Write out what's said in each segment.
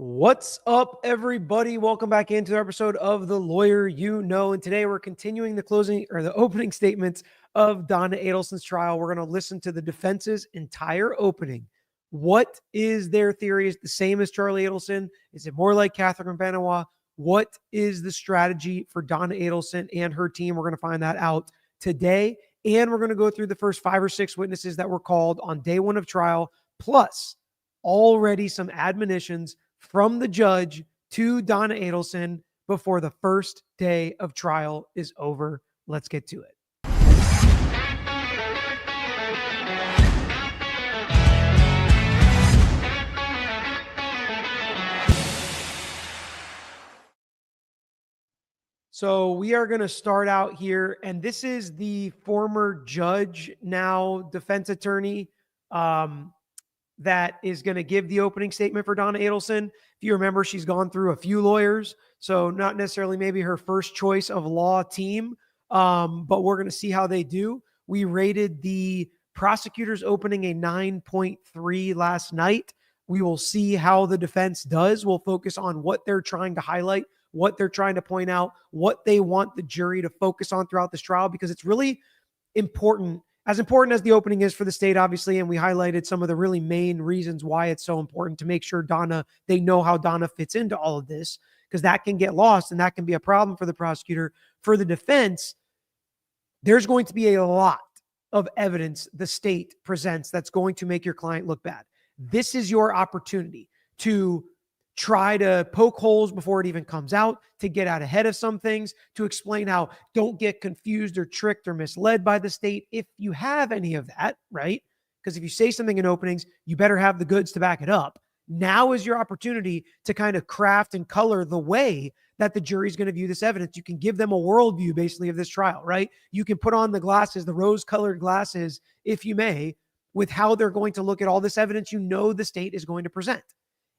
What's up, everybody? Welcome back into the episode of The Lawyer You Know. And today we're continuing the opening statements of Donna Adelson's trial. We're going to listen to the defense's entire opening. What is their theory? Is it the same as Charlie Adelson? Is it more like Catherine Benoit? What is the strategy for Donna Adelson and her team? We're going to find that out today. And we're going to go through the first 5 or 6 witnesses that were called on day 1 of trial, plus already some admonitions from the judge to Donna Adelson before the first day of trial is over. Let's get to it. So we are going to start out here, and this is the former judge, now defense attorney, that is going to give the opening statement for Donna Adelson. If you remember, she's gone through a few lawyers, so not necessarily maybe her first choice of law team, but we're going to see how they do. We rated the prosecutor's opening a 9.3 last night. We will see how the defense does. We'll focus on what they're trying to highlight, what they're trying to point out, what they want the jury to focus on throughout this trial, because it's really important. As important as the opening is for the state, obviously, and we highlighted some of the really main reasons why it's so important to make sure they know how Donna fits into all of this, because that can get lost and that can be a problem for the prosecutor. For the defense, there's going to be a lot of evidence the state presents that's going to make your client look bad. This is your opportunity to try to poke holes before it even comes out, to get out ahead of some things, to explain how don't get confused or tricked or misled by the state. If you have any of that, right? Because if you say something in openings, you better have the goods to back it up. Now is your opportunity to kind of craft and color the way that the jury's going to view this evidence. You can give them a worldview basically of this trial, right? You can put on the glasses, the rose-colored glasses, if you may, with how they're going to look at all this evidence you know the state is going to present.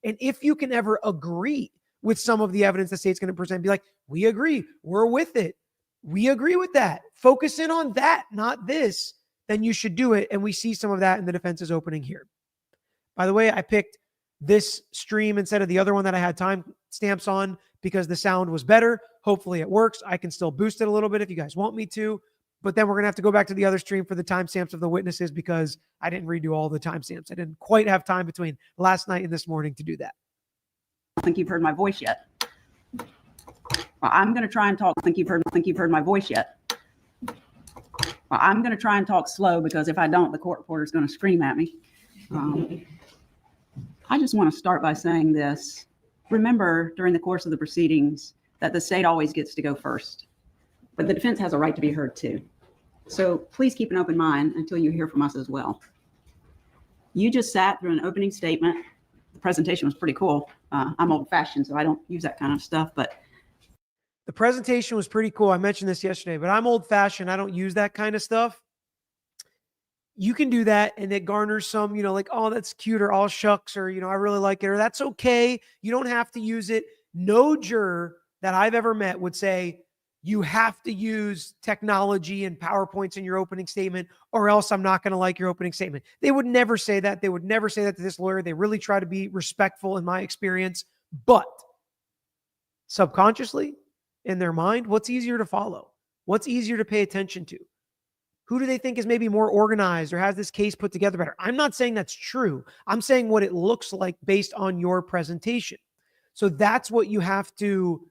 And if you can ever agree with some of the evidence the state's going to present, be like, we agree, we're with it, we agree with that, focus in on that, not this, then you should do it. And we see some of that in the defense's opening here. By the way, I picked this stream instead of the other one that I had time stamps on because the sound was better. Hopefully it works. I can still boost it a little bit if you guys want me to. But then we're going to have to go back to the other stream for the timestamps of the witnesses because I didn't redo all the timestamps. I didn't quite have time between last night and this morning to do that. I don't think you've heard my voice yet. Well, I'm going to try and talk. I think you've heard my voice yet. Well, I'm going to try and talk slow because if I don't, the court reporter is going to scream at me. I just want to start by saying this. Remember, during the course of the proceedings, that the state always gets to go first. But the defense has a right to be heard too. So please keep an open mind until you hear from us as well. You just sat through an opening statement. The presentation was pretty cool. I'm old-fashioned, so I don't use that kind of stuff, but the presentation was pretty cool. I mentioned this yesterday, but I'm old-fashioned. I don't use that kind of stuff. You can do that, and it garners some, like, oh, that's cute, or all shucks, or, I really like it, or that's okay. You don't have to use it. No juror that I've ever met would say, you have to use technology and PowerPoints in your opening statement, or else I'm not going to like your opening statement. They would never say that. They would never say that to this lawyer. They really try to be respectful in my experience. But subconsciously, in their mind, what's easier to follow? What's easier to pay attention to? Who do they think is maybe more organized or has this case put together better? I'm not saying that's true. I'm saying what it looks like based on your presentation. So that's what you have to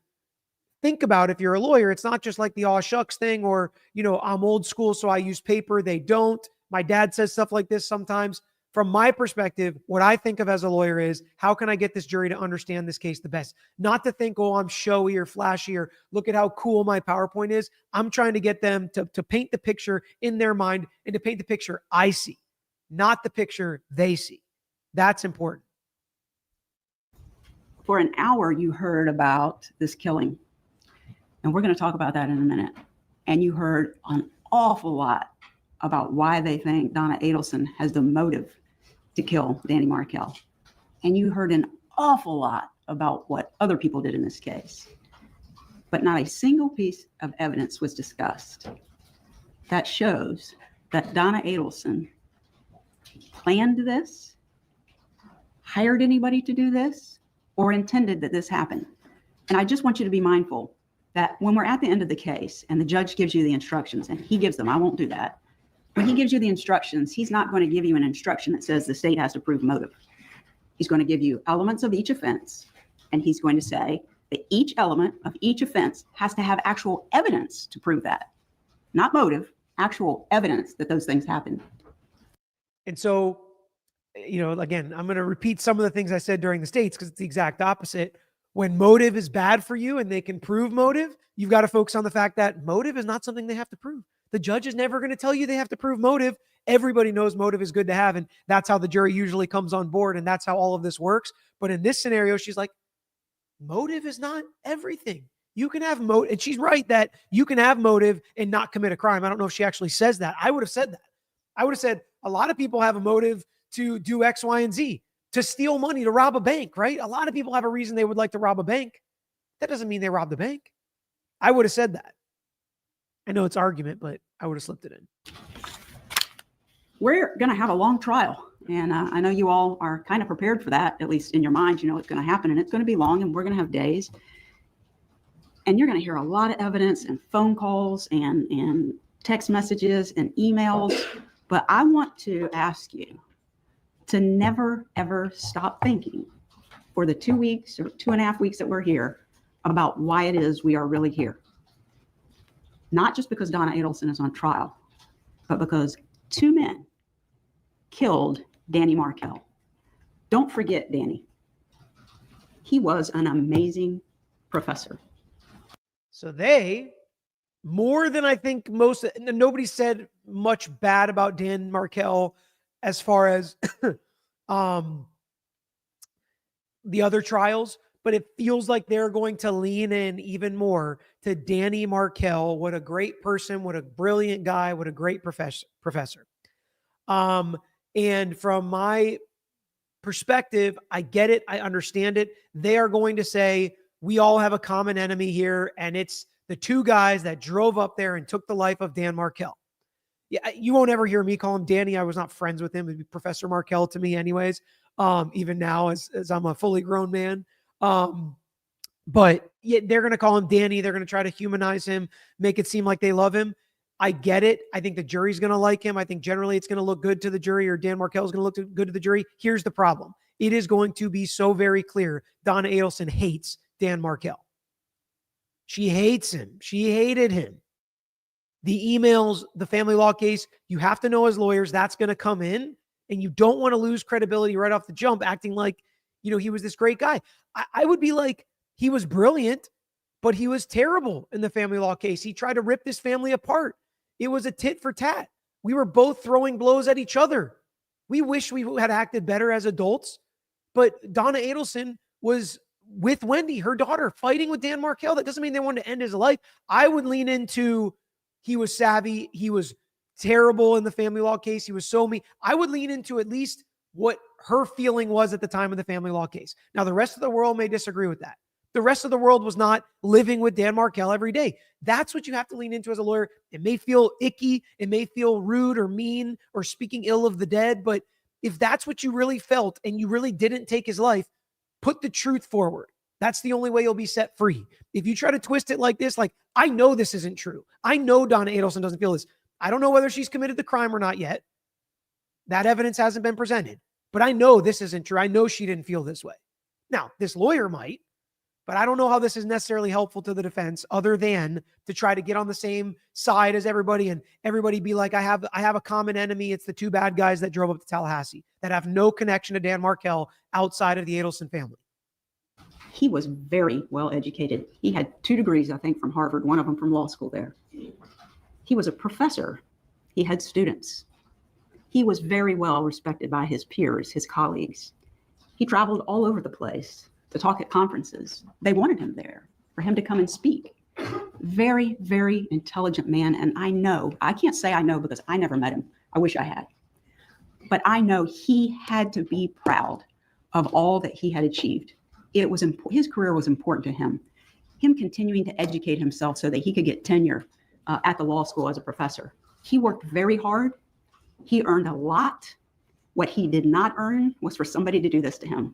think about if you're a lawyer. It's not just like the aw shucks thing or, I'm old school, so I use paper. They don't. My dad says stuff like this sometimes. From my perspective, what I think of as a lawyer is, how can I get this jury to understand this case the best? Not to think, oh, I'm showy or flashy or look at how cool my PowerPoint is. I'm trying to get them to paint the picture in their mind and to paint the picture I see, not the picture they see. That's important. For an hour, you heard about this killing. And we're going to talk about that in a minute. And you heard an awful lot about why they think Donna Adelson has the motive to kill Danny Markel. And you heard an awful lot about what other people did in this case. But not a single piece of evidence was discussed that shows that Donna Adelson planned this, hired anybody to do this, or intended that this happen. And I just want you to be mindful that when we're at the end of the case and the judge gives you the instructions, and he gives them, I won't do that. When he gives you the instructions, he's not going to give you an instruction that says the state has to prove motive. He's going to give you elements of each offense, and he's going to say that each element of each offense has to have actual evidence to prove that. Not motive, actual evidence that those things happen. And so, again, I'm going to repeat some of the things I said during the states because it's the exact opposite. When motive is bad for you and they can prove motive, you've got to focus on the fact that motive is not something they have to prove. The judge is never going to tell you they have to prove motive. Everybody knows motive is good to have, and that's how the jury usually comes on board, and that's how all of this works. But in this scenario, she's like, motive is not everything. You can have motive, and she's right that you can have motive and not commit a crime. I don't know if she actually says that. I would have said that. I would have said a lot of people have a motive to do X, Y, and Z, to steal money, to rob a bank, right? A lot of people have a reason they would like to rob a bank. That doesn't mean they robbed the bank. I would have said that. I know it's argument, but I would have slipped it in. We're going to have a long trial. And I know you all are kind of prepared for that, at least in your mind. You know what's going to happen, and it's going to be long, and we're going to have days. And you're going to hear a lot of evidence and phone calls and text messages and emails. But I want to ask you to never, ever stop thinking for the 2 weeks or 2.5 weeks that we're here about why it is we are really here. Not just because Donna Adelson is on trial, but because 2 men killed Danny Markel. Don't forget Danny. He was an amazing professor. So they, more than I think most, nobody said much bad about Dan Markel as far as the other trials, but it feels like they're going to lean in even more to Danny Markel. What a great person, what a brilliant guy, what a great professor. And from my perspective, I get it. I understand it. They are going to say, we all have a common enemy here, and it's the 2 guys that drove up there and took the life of Dan Markel. Yeah, you won't ever hear me call him Danny. I was not friends with him. It'd be Professor Markel to me anyways, even now as I'm a fully grown man. But yeah, they're going to call him Danny. They're going to try to humanize him, make it seem like they love him. I get it. I think the jury's going to like him. I think generally it's going to look good to the jury, or Dan Markel is going to look good to the jury. Here's the problem. It is going to be so very clear. Donna Adelson hates Dan Markel. She hates him. She hated him. The emails, the family law case, you have to know as lawyers, that's going to come in, and you don't want to lose credibility right off the jump, acting like, he was this great guy. I would be like, he was brilliant, but he was terrible in the family law case. He tried to rip this family apart. It was a tit for tat. We were both throwing blows at each other. We wish we had acted better as adults, but Donna Adelson was with Wendi, her daughter, fighting with Dan Markel. That doesn't mean they wanted to end his life. I would lean into, he was savvy. He was terrible in the family law case. He was so mean. I would lean into at least what her feeling was at the time of the family law case. Now, the rest of the world may disagree with that. The rest of the world was not living with Dan Markel every day. That's what you have to lean into as a lawyer. It may feel icky. It may feel rude or mean or speaking ill of the dead. But if that's what you really felt and you really didn't take his life, put the truth forward. That's the only way you'll be set free. If you try to twist it like this, like, I know this isn't true. I know Donna Adelson doesn't feel this. I don't know whether she's committed the crime or not yet. That evidence hasn't been presented. But I know this isn't true. I know she didn't feel this way. Now, this lawyer might, but I don't know how this is necessarily helpful to the defense other than to try to get on the same side as everybody and everybody be like, I have a common enemy. It's the 2 bad guys that drove up to Tallahassee that have no connection to Dan Markel outside of the Adelson family. He was very well educated. He had 2 degrees, I think, from Harvard, one of them from law school there. He was a professor. He had students. He was very well respected by his peers, his colleagues. He traveled all over the place to talk at conferences. They wanted him there for him to come and speak. Very, very intelligent man. And I can't say I know because I never met him. I wish I had. But I know he had to be proud of all that he had achieved. It was his career was important to him. Him continuing to educate himself so that he could get tenure at the law school as a professor. He worked very hard. He earned a lot. What he did not earn was for somebody to do this to him.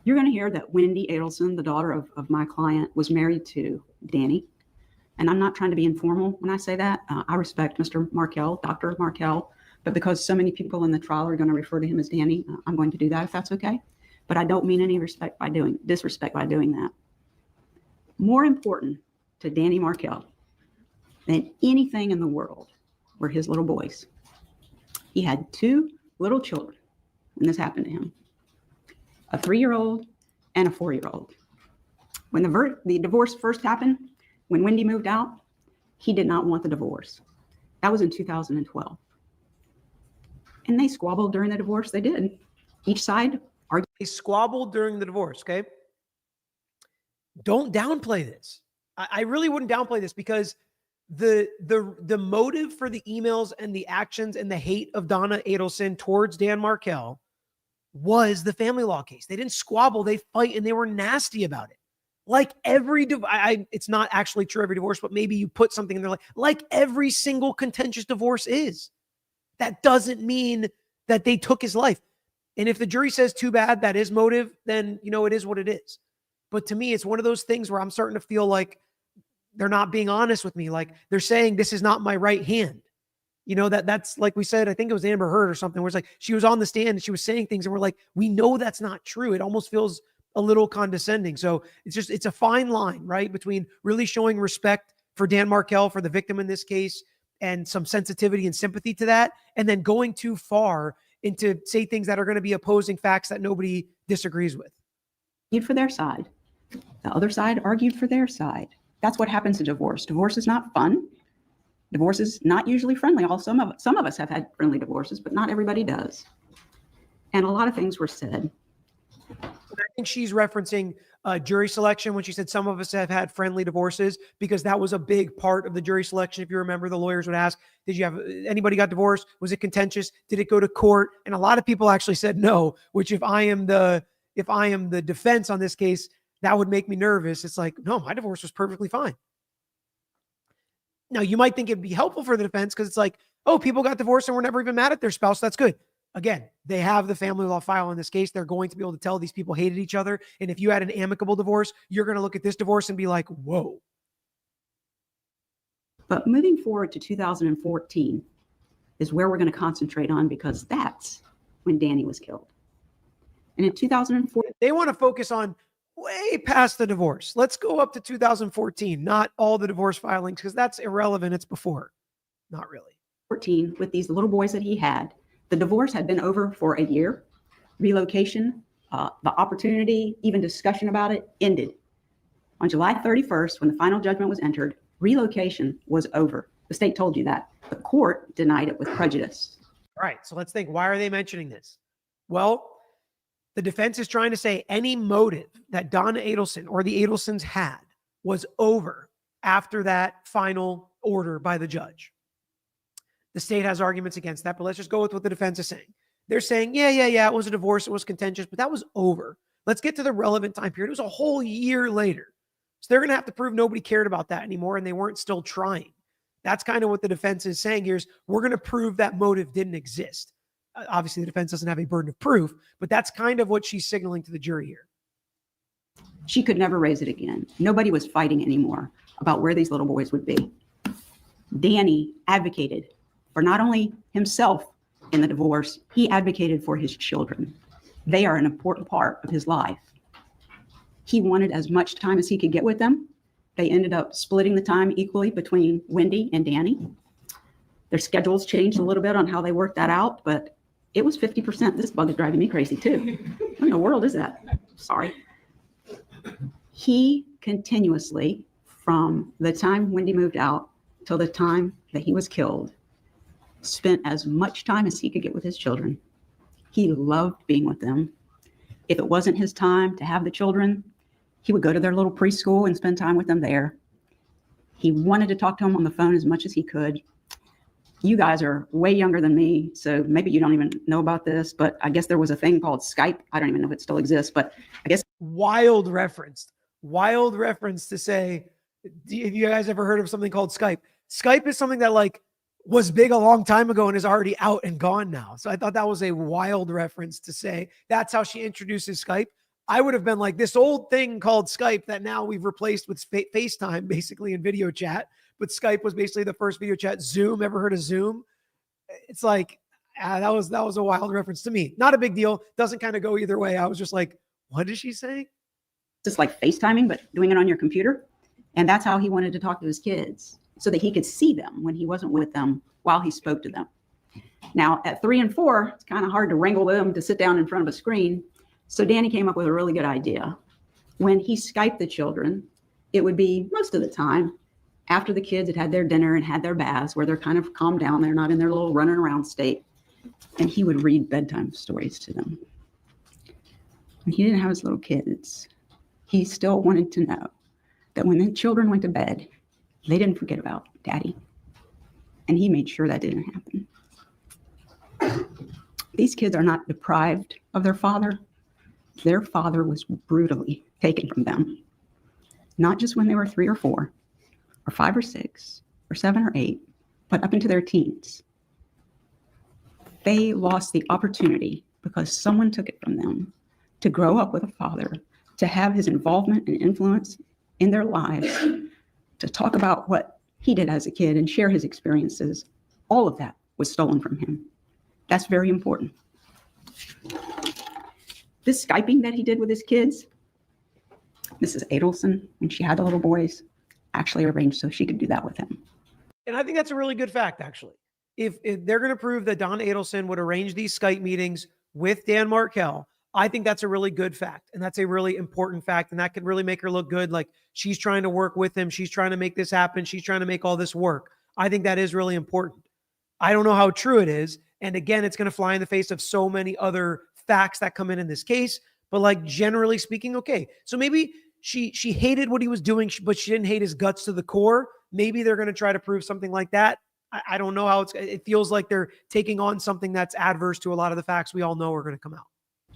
You're going to hear that Wendi Adelson, the daughter of my client, was married to Danny. And I'm not trying to be informal when I say that. I respect Mr. Markel, Dr. Markel, but because so many people in the trial are going to refer to him as Danny, I'm going to do that if that's okay. But I don't mean any disrespect by doing that. More important to Danny Markel than anything in the world were his little boys. He had 2 little children when this happened to him, a 3-year-old and a 4-year-old. When the divorce first happened, when Wendi moved out, he did not want the divorce. That was in 2012. And they squabbled during the divorce. They did. Each side argued. They squabbled during the divorce, okay? Don't downplay this. I really wouldn't downplay this, because the motive for the emails and the actions and the hate of Donna Adelson towards Dan Markel was the family law case. They didn't squabble, they fight, and they were nasty about it. Like every it's not actually true every divorce, but maybe you put something in there like every single contentious divorce is. That doesn't mean that they took his life. And if the jury says too bad, that is motive, then it is what it is. But to me, it's one of those things where I'm starting to feel like they're not being honest with me. Like they're saying, this is not my right hand. That's like we said, I think it was Amber Heard or something, where it's like she was on the stand and she was saying things and we're like, we know that's not true. It almost feels a little condescending. So it's a fine line, right? Between really showing respect for Dan Markel, for the victim in this case, and some sensitivity and sympathy to that, and then going too far into say things that are going to be opposing facts that nobody disagrees with. Argued for their side. The other side argued for their side. That's what happens in divorce. Divorce is not fun. Divorce is not usually friendly. Some of us have had friendly divorces, but not everybody does. And a lot of things were said. I think she's referencing jury selection when she said some of us have had friendly divorces, because that was a big part of the jury selection. If you remember, the lawyers would ask, did you have anybody got divorced? Was it contentious? Did it go to court? And a lot of people actually said no, which if I am the defense on this case, that would make me nervous. It's like, no, my divorce was perfectly fine. Now, you might think it'd be helpful for the defense because it's like, oh, people got divorced and were never even mad at their spouse. That's good. Again, they have the family law file in this case. They're going to be able to tell these people hated each other. And if you had an amicable divorce, you're going to look at this divorce and be like, whoa. But moving forward to 2014 is where we're going to concentrate on, because that's when Danny was killed. And in 2014, they want to focus on way past the divorce. Let's go up to 2014, not all the divorce filings, because that's irrelevant. It's before. Not really. 14, with these little boys that he had. The divorce had been over for a year. Relocation, the opportunity, even discussion about it, ended. On July 31st, when the final judgment was entered, relocation was over. The state told you that. The court denied it with prejudice. All right, so let's think. Why are they mentioning this? Well, the defense is trying to say any motive that Donna Adelson or the Adelsons had was over after that final order by the judge. The state has arguments against that, but let's just go with what the defense is saying. They're saying, yeah, it was a divorce, it was contentious, but that was over. Let's get to the relevant time period. It was a whole year later. So they're going to have to prove nobody cared about that anymore and they weren't still trying. That's kind of what the defense is saying here is we're going to prove that motive didn't exist. Obviously, the defense doesn't have a burden of proof, but that's kind of what she's signaling to the jury here. She could never raise it again. Nobody was fighting anymore about where these little boys would be. Danny advocated for not only himself in the divorce, he advocated for his children. They are an important part of his life. He wanted as much time as he could get with them. They ended up splitting the time equally between Wendi and Danny. Their schedules changed a little bit on how they worked that out, but it was 50%. This bug is driving me crazy too. What in the world is that? Sorry. He continuously, from the time Wendi moved out till the time that he was killed, spent as much time as he could get with his children. He loved being with them. If it wasn't his time to have the children, he would go to their little preschool and spend time with them there. He wanted to talk to them on the phone as much as he could. You guys are way younger than me, so maybe you don't even know about this, but I guess there was a thing called Skype. I don't even know if it still exists, but I guess. Wild reference to say, have you guys ever heard of something called Skype? Skype is something that was big a long time ago and is already out and gone now. So I thought that was a wild reference to say that's how she introduces Skype. I would have been like, this old thing called Skype that now we've replaced with FaceTime, basically, in video chat. But Skype was basically the first video chat. Zoom, ever heard of Zoom? It's like, that was a wild reference to me. Not a big deal. Doesn't kind of go either way. I was just like, what is she saying? Just like FaceTiming, but doing it on your computer. And that's how he wanted to talk to his kids, so that he could see them when he wasn't with them while he spoke to them. Now, at 3 and 4, it's kind of hard to wrangle them to sit down in front of a screen. So Danny came up with a really good idea. When he Skyped the children, it would be most of the time after the kids had had their dinner and had their baths, where they're kind of calmed down. They're not in their little running around state. And he would read bedtime stories to them. And he didn't have his little kids. He still wanted to know that when the children went to bed, they didn't forget about Daddy. And he made sure that didn't happen. These kids are not deprived of their father. Their father was brutally taken from them. Not just when they were 3 or 4, or 5 or 6, or 7 or 8, but up into their teens. They lost the opportunity because someone took it from them to grow up with a father, to have his involvement and influence in their lives, to talk about what he did as a kid and share his experiences. All of that was stolen from him. That's very important. This Skyping that he did with his kids, Mrs. Adelson, when she had the little boys, actually arranged so she could do that with him. And I think that's a really good fact, actually. If they're going to prove that Donna Adelson would arrange these Skype meetings with Dan Markel, I think that's a really good fact. And that's a really important fact. And that could really make her look good. Like, she's trying to work with him. She's trying to make this happen. She's trying to make all this work. I think that is really important. I don't know how true it is. And again, it's going to fly in the face of so many other facts that come in this case. But like, generally speaking, okay. So maybe she hated what he was doing, but she didn't hate his guts to the core. Maybe they're going to try to prove something like that. I don't know how it feels like they're taking on something that's adverse to a lot of the facts we all know are going to come out.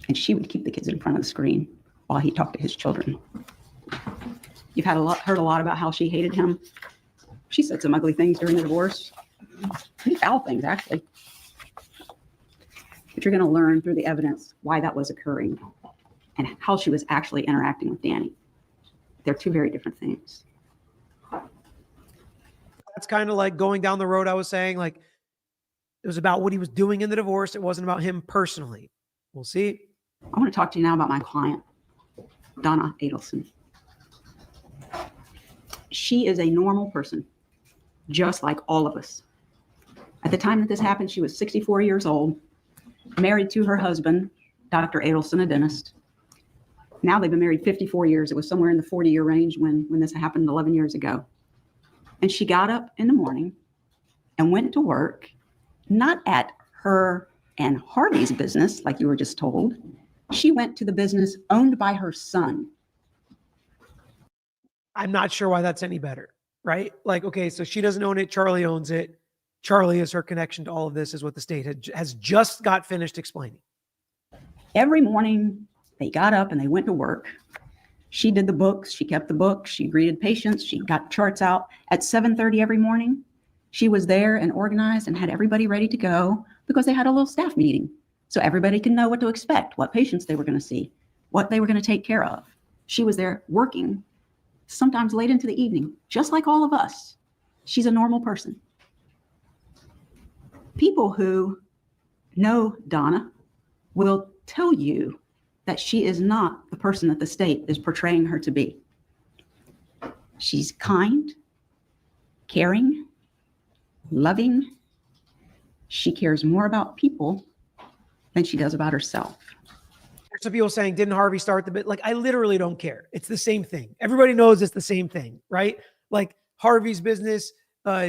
And she would keep the kids in front of the screen while he talked to his children. You've heard a lot about how she hated him. She said some ugly things during the divorce. Pretty foul things, actually. But you're going to learn through the evidence why that was occurring and how she was actually interacting with Danny. They're two very different things. That's kind of like going down the road I was saying, like, it was about what he was doing in the divorce. It wasn't about him personally. We'll see. I want to talk to you now about my client, Donna Adelson. She is a normal person, just like all of us. At the time that this happened, she was 64 years old, married to her husband, Dr. Adelson, a dentist. Now they've been married 54 years. It was somewhere in the 40-year range when this happened 11 years ago. And she got up in the morning and went to work, not at her and Harvey's business, like you were just told. She went to the business owned by her son. I'm not sure why that's any better, right? Like, okay, so she doesn't own it. Charlie owns it. Charlie is her connection to all of this, is what the state has just got finished explaining. Every morning they got up and they went to work. She did the books. She kept the books. She greeted patients. She got charts out at 7:30 every morning. She was there and organized and had everybody ready to go because they had a little staff meeting. So everybody can know what to expect, what patients they were going to see, what they were going to take care of. She was there working, sometimes late into the evening, just like all of us. She's a normal person. People who know Donna will tell you that she is not the person that the state is portraying her to be. She's kind, caring, loving. She cares more about people than she does about herself. Some people saying, didn't Harvey start the bit? Like, I literally don't care. It's the same thing. Everybody knows it's the same thing, right? Like, Harvey's business,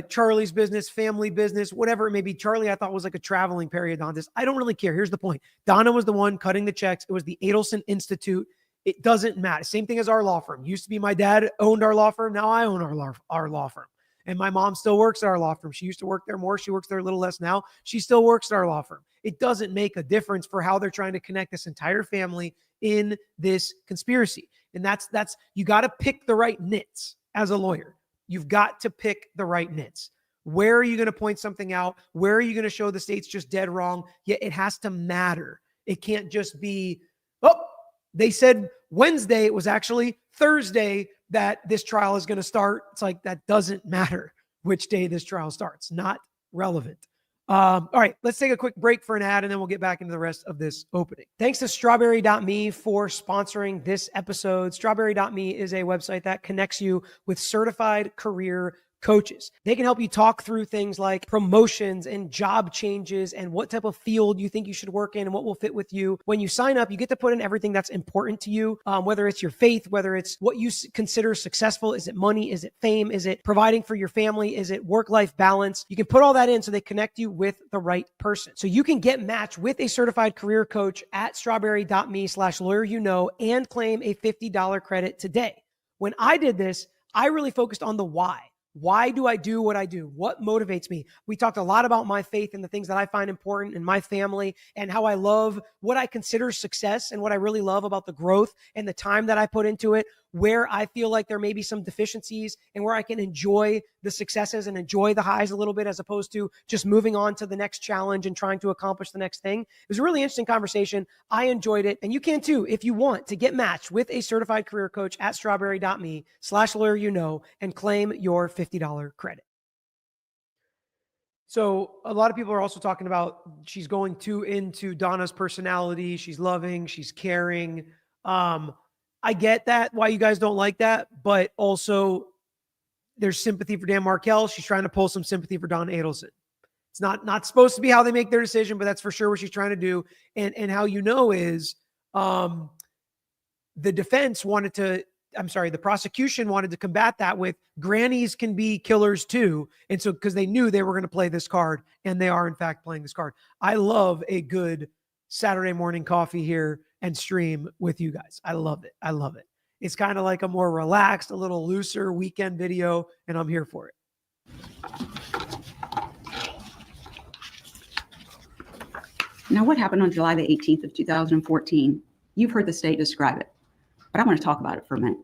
Charlie's business, family business, whatever it may be. Charlie, I thought, was like a traveling periodontist. I don't really care. Here's the point. Donna was the one cutting the checks. It was the Adelson Institute. It doesn't matter. Same thing as our law firm. Used to be my dad owned our law firm. Now I own our law firm. And my mom still works at our law firm. She used to work there more. She works there a little less now. She still works at our law firm. It doesn't make a difference for how they're trying to connect this entire family in this conspiracy. And that's you got to pick the right nits as a lawyer. You've got to pick the right nits. Where are you going to point something out? Where are you going to show the state's just dead wrong? Yeah, it has to matter. It can't just be, oh, They said Wednesday. It was actually Thursday that this trial is going to start. It's like, that doesn't matter which day this trial starts. Not relevant. All right, let's take a quick break for an ad, and then we'll get back into the rest of this opening. Thanks to strawberry.me for sponsoring this episode. Strawberry.me is a website that connects you with certified career coaches. They can help you talk through things like promotions and job changes and what type of field you think you should work in and what will fit with you. When you sign up, you get to put in everything that's important to you, whether it's your faith, whether it's what you consider successful. Is it money? Is it fame? Is it providing for your family? Is it work-life balance? You can put all that in so they connect you with the right person. So you can get matched with a certified career coach at strawberry.me/lawyer and claim a $50 credit today. When I did this, I really focused on the why. Why do I do what I do? What motivates me? We talked a lot about my faith and the things that I find important in my family and how I love what I consider success and what I really love about the growth and the time that I put into it, where I feel like there may be some deficiencies and where I can enjoy the successes and enjoy the highs a little bit as opposed to just moving on to the next challenge and trying to accomplish the next thing. It was a really interesting conversation. I enjoyed it. And you can too, if you want to get matched with a certified career coach at strawberry.me/lawyer and claim your $50 credit. So a lot of people are also talking about she's going too into Donna's personality. She's loving, she's caring. I get that, why you guys don't like that, but also there's sympathy for Dan Markel. She's trying to pull some sympathy for Donna Adelson. It's not supposed to be how they make their decision, but that's for sure what she's trying to do. And how is the prosecution wanted to combat that with grannies can be killers too. And so, because they knew they were going to play this card, and they are in fact playing this card. I love a good Saturday morning coffee here and stream with you guys. I love it. I love it. It's kind of like a more relaxed, a little looser weekend video, and I'm here for it. Now, what happened on July the 18th of 2014? You've heard the state describe it, but I want to talk about it for a minute.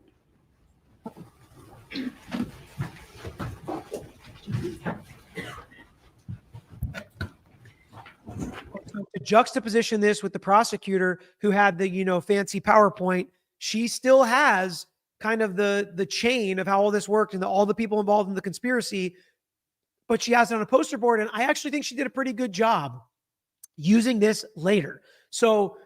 To juxtaposition this with the prosecutor who had the, fancy PowerPoint, she still has kind of the chain of how all this worked and all the people involved in the conspiracy, but she has it on a poster board. And I actually think she did a pretty good job using this later. So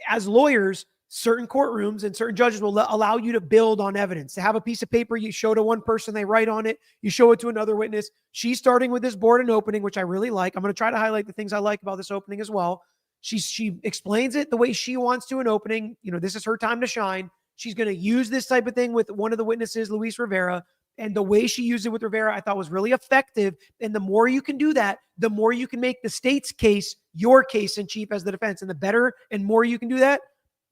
as lawyers, certain courtrooms and certain judges will allow you to build on evidence, to have a piece of paper you show to one person, they write on it, you show it to another witness. She's starting with this board and opening, which I really like. I'm going to try to highlight the things I like about this opening as well. She explains it the way she wants to in opening. This is her time to shine. She's going to use this type of thing with one of the witnesses, Luis Rivera. And the way she used it with Rivera, I thought was really effective. And the more you can do that, the more you can make the state's case your case in chief as the defense. And the better and more you can do that,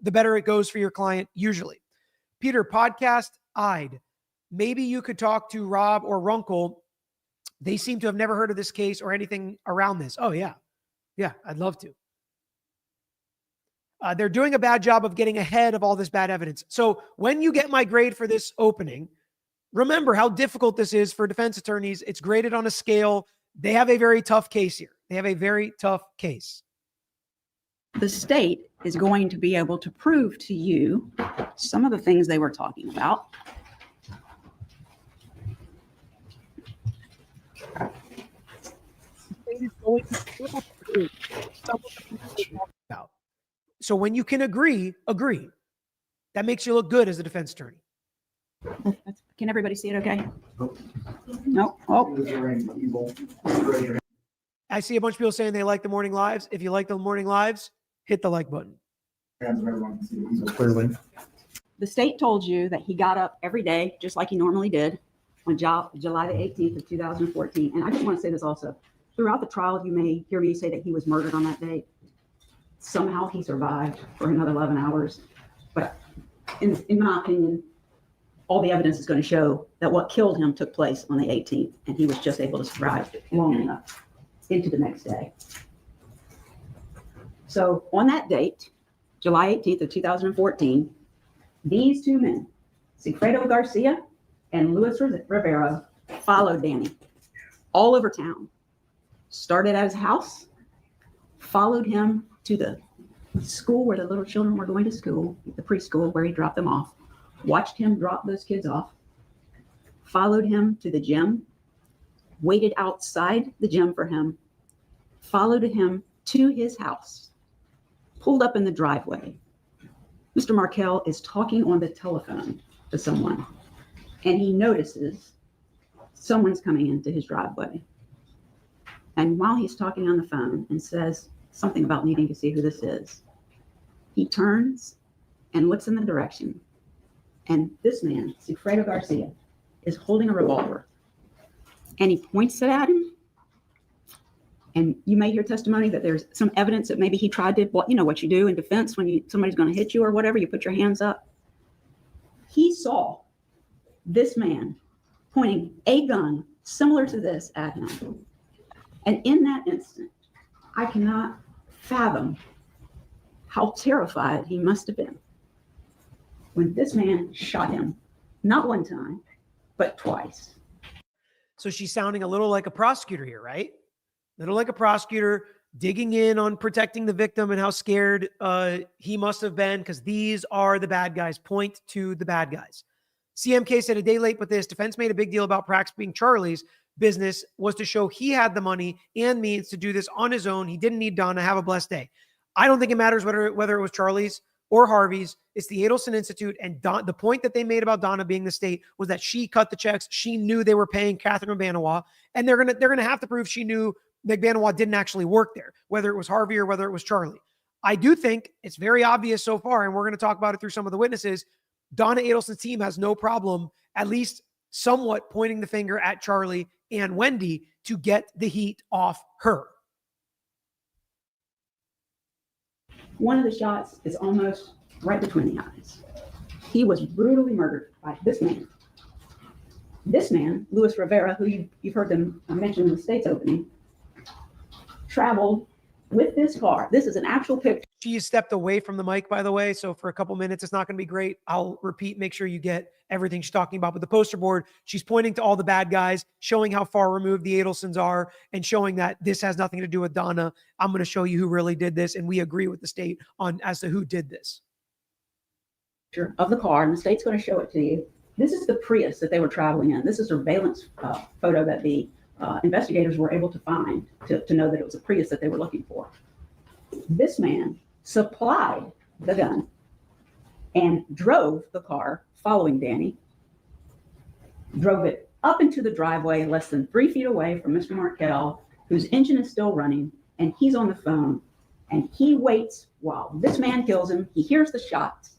the better it goes for your client usually. Peter, podcast eyed. Maybe you could talk to Rob or Runkle. They seem to have never heard of this case or anything around this. Oh, yeah. Yeah, I'd love to. They're doing a bad job of getting ahead of all this bad evidence. So when you get my grade for this opening, remember how difficult this is for defense attorneys. It's graded on a scale. They have a very tough case here. They have a very tough case. The state is going to be able to prove to you some of the things they were talking about. So when you can agree. That makes you look good as a defense attorney. Can everybody see it okay? No. Oh. I see a bunch of people saying they like the morning lives. If you like the morning lives, hit the like button. Clearly. The state told you that he got up every day, just like he normally did, on July the 18th of 2014. And I just want to say this also. Throughout the trial, you may hear me say that he was murdered on that day. Somehow he survived for another 11 hours. But in my opinion, all the evidence is going to show that what killed him took place on the 18th, and he was just able to survive long enough into the next day. So on that date, July 18th of 2014, these two men, Sigfredo Garcia and Luis Rivera, followed Danny all over town. Started at his house, followed him to the school where the little children were going to school, the preschool where he dropped them off, watched him drop those kids off, followed him to the gym, waited outside the gym for him, followed him to his house, pulled up in the driveway. Mr. Markel is talking on the telephone to someone, and he notices someone's coming into his driveway. And while he's talking on the phone and says something about needing to see who this is, he turns and looks in the direction. And this man, Sigfredo Garcia, is holding a revolver. And he points it at him. And you may hear testimony that there's some evidence that maybe he tried to, you know what you do in defense when somebody's going to hit you or whatever, you put your hands up. He saw this man pointing a gun similar to this at him. And in that instant, I cannot fathom how terrified he must have been when this man shot him, not one time, but twice. So she's sounding a little like a prosecutor here, right? A little like a prosecutor digging in on protecting the victim and how scared he must have been because these are the bad guys. Point to the bad guys. CMK said a day late with this, defense made a big deal about Prax being Charlie's business was to show he had the money and means to do this on his own. He didn't need Donna. Have a blessed day. I don't think it matters whether it was Charlie's or Harvey's. It's the Adelson Institute. And the point that they made about Donna being the state was that she cut the checks. She knew they were paying Catherine McBanois, and they're gonna have to prove she knew McBanois didn't actually work there, whether it was Harvey or whether it was Charlie. I do think it's very obvious so far, and we're going to talk about it through some of the witnesses. Donna Adelson's team has no problem, at least somewhat, pointing the finger at Charlie and Wendi to get the heat off her. One of the shots is almost right between the eyes. He was brutally murdered by this man. This man, Luis Rivera, who you've heard them mention in the state's opening, traveled with this car. This is an actual picture. She stepped away from the mic, by the way, so for a couple minutes, it's not going to be great. I'll repeat, make sure you get everything she's talking about. But the poster board, she's pointing to all the bad guys, showing how far removed the Adelsons are, and showing that this has nothing to do with Donna. I'm going to show you who really did this, and we agree with the state on as to who did this. Of the car, and the state's going to show it to you. This is the Prius that they were traveling in. This is a surveillance photo that the investigators were able to find to know that it was a Prius that they were looking for. This man supplied the gun and drove the car following Danny, drove it up into the driveway less than 3 feet away from Mr. Markel, whose engine is still running, and he's on the phone, and he waits while this man kills him. He hears the shots.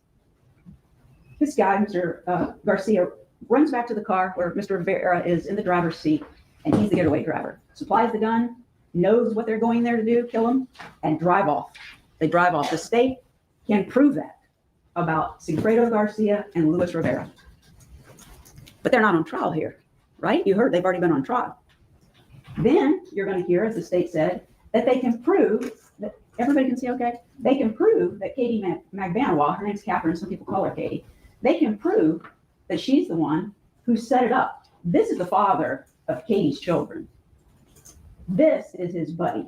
This guy, Mr. Garcia, runs back to the car where Mr. Rivera is in the driver's seat, and he's the getaway driver. Supplies the gun, knows what they're going there to do, kill him, and drive off. They drive off. The state can prove that about Sigfredo Garcia and Luis Rivera. But they're not on trial here, right? You heard they've already been on trial. Then you're going to hear, as the state said, that they can prove that, everybody can see okay? They can prove that Katie McBanois, her name's Catherine, some people call her Katie, they can prove that she's the one who set it up. This is the father of Katie's children. This is his buddy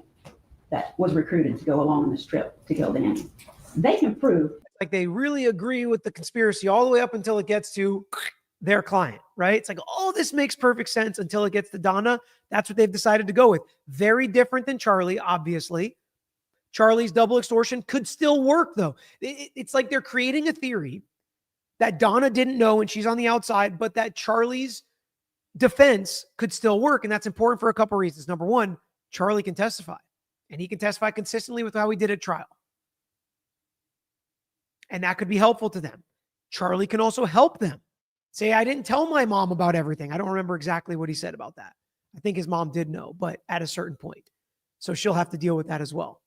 that was recruited to go along on this trip to kill Danny. They can prove. Like they really agree with the conspiracy all the way up until it gets to their client, right? It's like, oh, this makes perfect sense until it gets to Donna. That's what they've decided to go with. Very different than Charlie, obviously. Charlie's double extortion could still work, though. It's like they're creating a theory that Donna didn't know and she's on the outside, but that Charlie's defense could still work. And that's important for a couple of reasons. Number one, Charlie can testify, and he can testify consistently with how he did at trial. And that could be helpful to them. Charlie can also help them. Say, I didn't tell my mom about everything. I don't remember exactly what he said about that. I think his mom did know, but at a certain point. So she'll have to deal with that as well.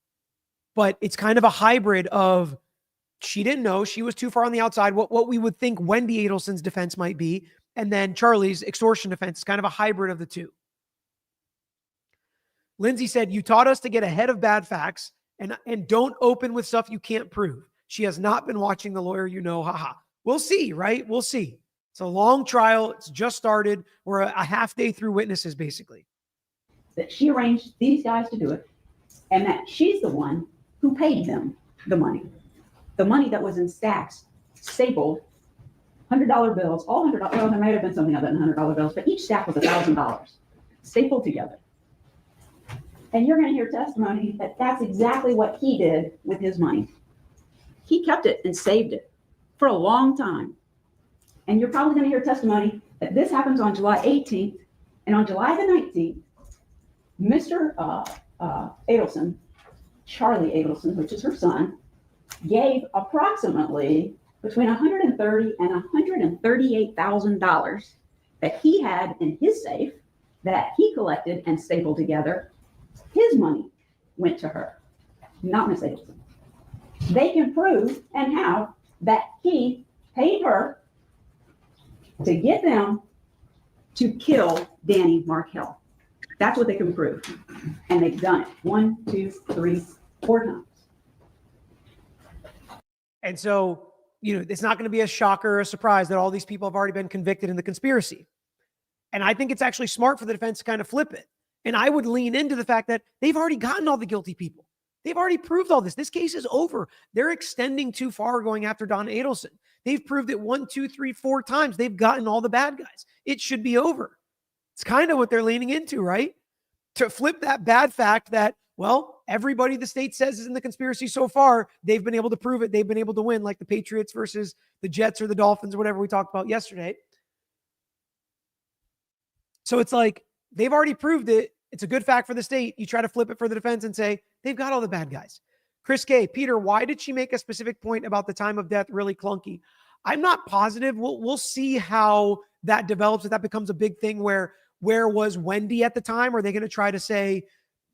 But it's kind of a hybrid of she didn't know, she was too far on the outside, what we would think Wendi Adelson's defense might be, and then Charlie's extortion defense is kind of a hybrid of the two. Lindsay said, you taught us to get ahead of bad facts and don't open with stuff you can't prove. She has not been watching The Lawyer, you know, haha. We'll see, right? We'll see. It's a long trial. It's just started. We're a half day through witnesses, basically. That she arranged these guys to do it, and that she's the one who paid them the money that was in stacks stapled $100 bills, all $100. Well, there might have been something other than $100 bills, but each stack was $1,000 stapled together. And you're going to hear testimony that that's exactly what he did with his money. He kept it and saved it for a long time. And you're probably going to hear testimony that this happens on July 18th, and on July the 19th, Mr. Adelson, Charlie Adelson, which is her son, gave approximately between $130,000 and $138,000 that he had in his safe that he collected and stapled together. His money went to her, not Miss Adelson. They can prove and have that he paid her to get them to kill Danny Markel. That's what they can prove. And they've done it 1, 2, 3, 4 times. And so, it's not going to be a shocker or a surprise that all these people have already been convicted in the conspiracy. And I think it's actually smart for the defense to kind of flip it. And I would lean into the fact that they've already gotten all the guilty people. They've already proved all this. This case is over. They're extending too far going after Donna Adelson. They've proved it 1, 2, 3, 4 times. They've gotten all the bad guys. It should be over. It's kind of what they're leaning into, right? To flip that bad fact that, well, everybody the state says is in the conspiracy so far, they've been able to prove it. They've been able to win, like the Patriots versus the Jets or the Dolphins or whatever we talked about yesterday. So it's like, they've already proved it. It's a good fact for the state. You try to flip it for the defense and say, they've got all the bad guys. Chris K, Peter, why did she make a specific point about the time of death really clunky? I'm not positive. We'll see how that develops. If that becomes a big thing where was Wendi at the time? Are they going to try to say,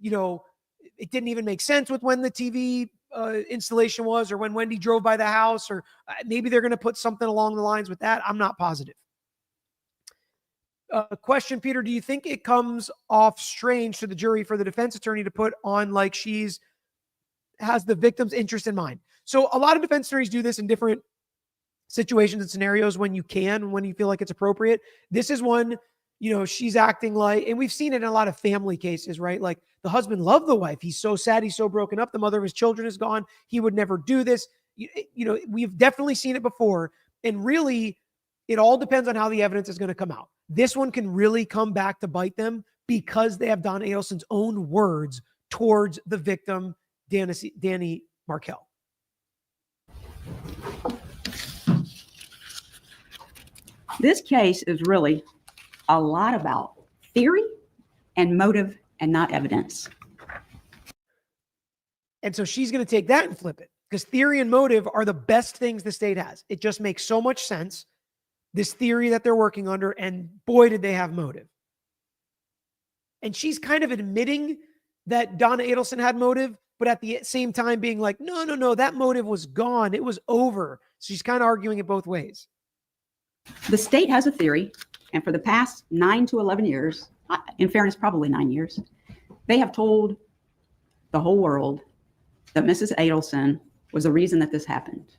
it didn't even make sense with when the TV installation was, or when Wendi drove by the house, or maybe they're going to put something along the lines with that. I'm not positive. Question, Peter, do you think it comes off strange to the jury for the defense attorney to put on like has the victim's interest in mind? So a lot of defense attorneys do this in different situations and scenarios when you feel like it's appropriate. This is one, she's acting like, and we've seen it in a lot of family cases, right? Like the husband loved the wife. He's so sad. He's so broken up. The mother of his children is gone. He would never do this. We've definitely seen it before. And really, it all depends on how the evidence is going to come out. This one can really come back to bite them because they have Donna Adelson's own words towards the victim, Danny Markel. This case is really a lot about theory and motive and not evidence. And so she's going to take that and flip it, because theory and motive are the best things the state has. It just makes so much sense, this theory that they're working under, and boy, did they have motive. And she's kind of admitting that Donna Adelson had motive, but at the same time being like, no, that motive was gone. It was over. So she's kind of arguing it both ways. The state has a theory, and for the past 9 to 11 years, in fairness, probably 9 years, they have told the whole world that Mrs. Adelson was the reason that this happened.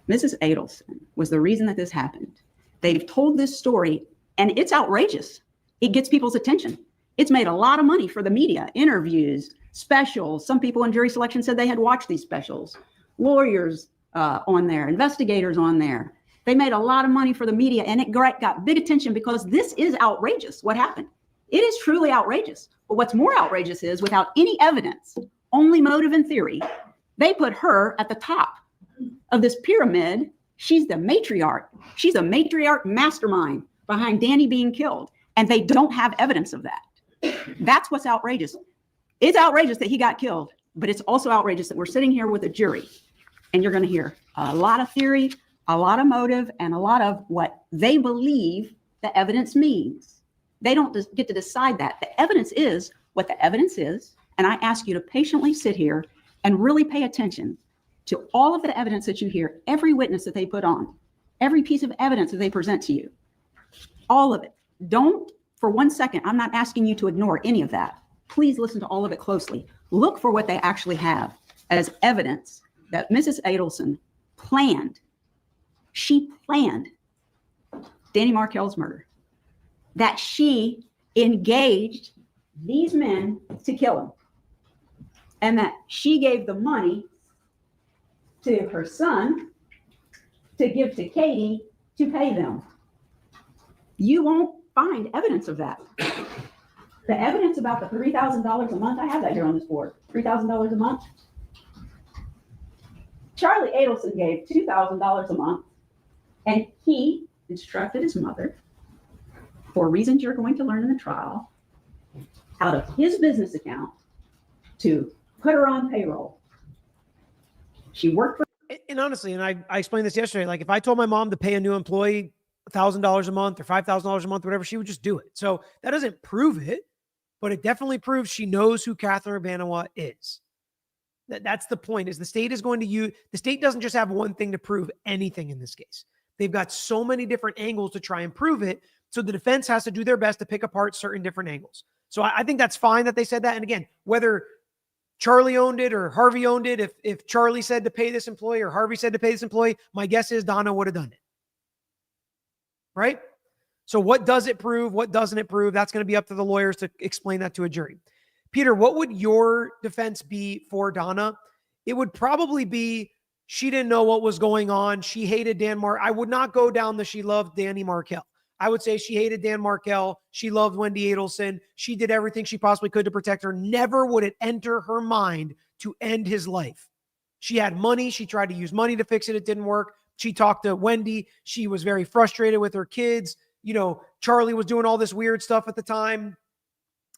Mrs. Adelson was the reason that this happened. They've told this story, and it's outrageous. It gets people's attention. It's made a lot of money for the media, interviews, specials. Some people in jury selection said they had watched these specials. Lawyers on there, investigators on there. They made a lot of money for the media, and it got big attention because this is outrageous, what happened. It is truly outrageous. But what's more outrageous is, without any evidence, only motive and theory, they put her at the top of this pyramid. She's the matriarch. She's a matriarch mastermind behind Danny being killed, and they don't have evidence of that. That's what's outrageous. It's outrageous that he got killed, but it's also outrageous that we're sitting here with a jury, and you're going to hear a lot of theory, a lot of motive, and a lot of what they believe the evidence means. They don't get to decide that. The evidence is what the evidence is, and I ask you to patiently sit here and really pay attention to all of the evidence that you hear, every witness that they put on, every piece of evidence that they present to you, all of it. Don't, for 1 second, I'm not asking you to ignore any of that. Please listen to all of it closely. Look for what they actually have as evidence that Mrs. Adelson planned. She planned Danny Markel's murder, that she engaged these men to kill him, and that she gave the money to her son to give to Katie to pay them. You won't find evidence of that. The evidence about the $3,000 a month, I have that here on this board, $3,000 a month. Charlie Adelson gave $2,000 a month, and he instructed his mother, for reasons you're going to learn in the trial, out of his business account to put her on payroll. She worked for. And honestly, and I explained this yesterday, like if I told my mom to pay a new employee $1,000 a month or $5,000 a month, whatever, she would just do it. So that doesn't prove it, but it definitely proves she knows who Catherine Urbanawa is. That's the point, is the state is going to use, the state doesn't just have one thing to prove anything in this case. They've got so many different angles to try and prove it. So the defense has to do their best to pick apart certain different angles. So I think that's fine that they said that. And again, whether Charlie owned it or Harvey owned it, if Charlie said to pay this employee or Harvey said to pay this employee, my guess is Donna would have done it. Right? So what does it prove? What doesn't it prove? That's going to be up to the lawyers to explain that to a jury. Peter, what would your defense be for Donna? It would probably be she didn't know what was going on. She hated Dan Markel. I would not go down the she loved Danny Markel. I would say she hated Dan Markel. She loved Wendi Adelson. She did everything she possibly could to protect her. Never would it enter her mind to end his life. She had money. She tried to use money to fix it. It didn't work. She talked to Wendi. She was very frustrated with her kids. You know, Charlie was doing all this weird stuff at the time.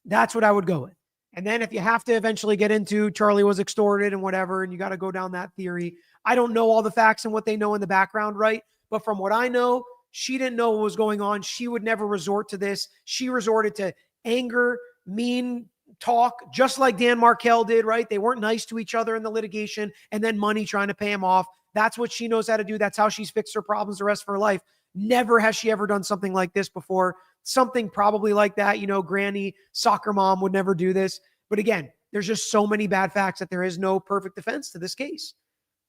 That's what I would go with. And then if you have to eventually get into Charlie was extorted and whatever, and you got to go down that theory. I don't know all the facts and what they know in the background, right? But from what I know, she didn't know what was going on. She would never resort to this. She resorted to anger, mean talk, just like Dan Markel did, right? They weren't nice to each other in the litigation, and then money trying to pay him off. That's what she knows how to do. That's how she's fixed her problems the rest of her life. Never has she ever done something like this before. Something probably like that, you know, granny, soccer mom would never do this. But again, there's just so many bad facts that there is no perfect defense to this case.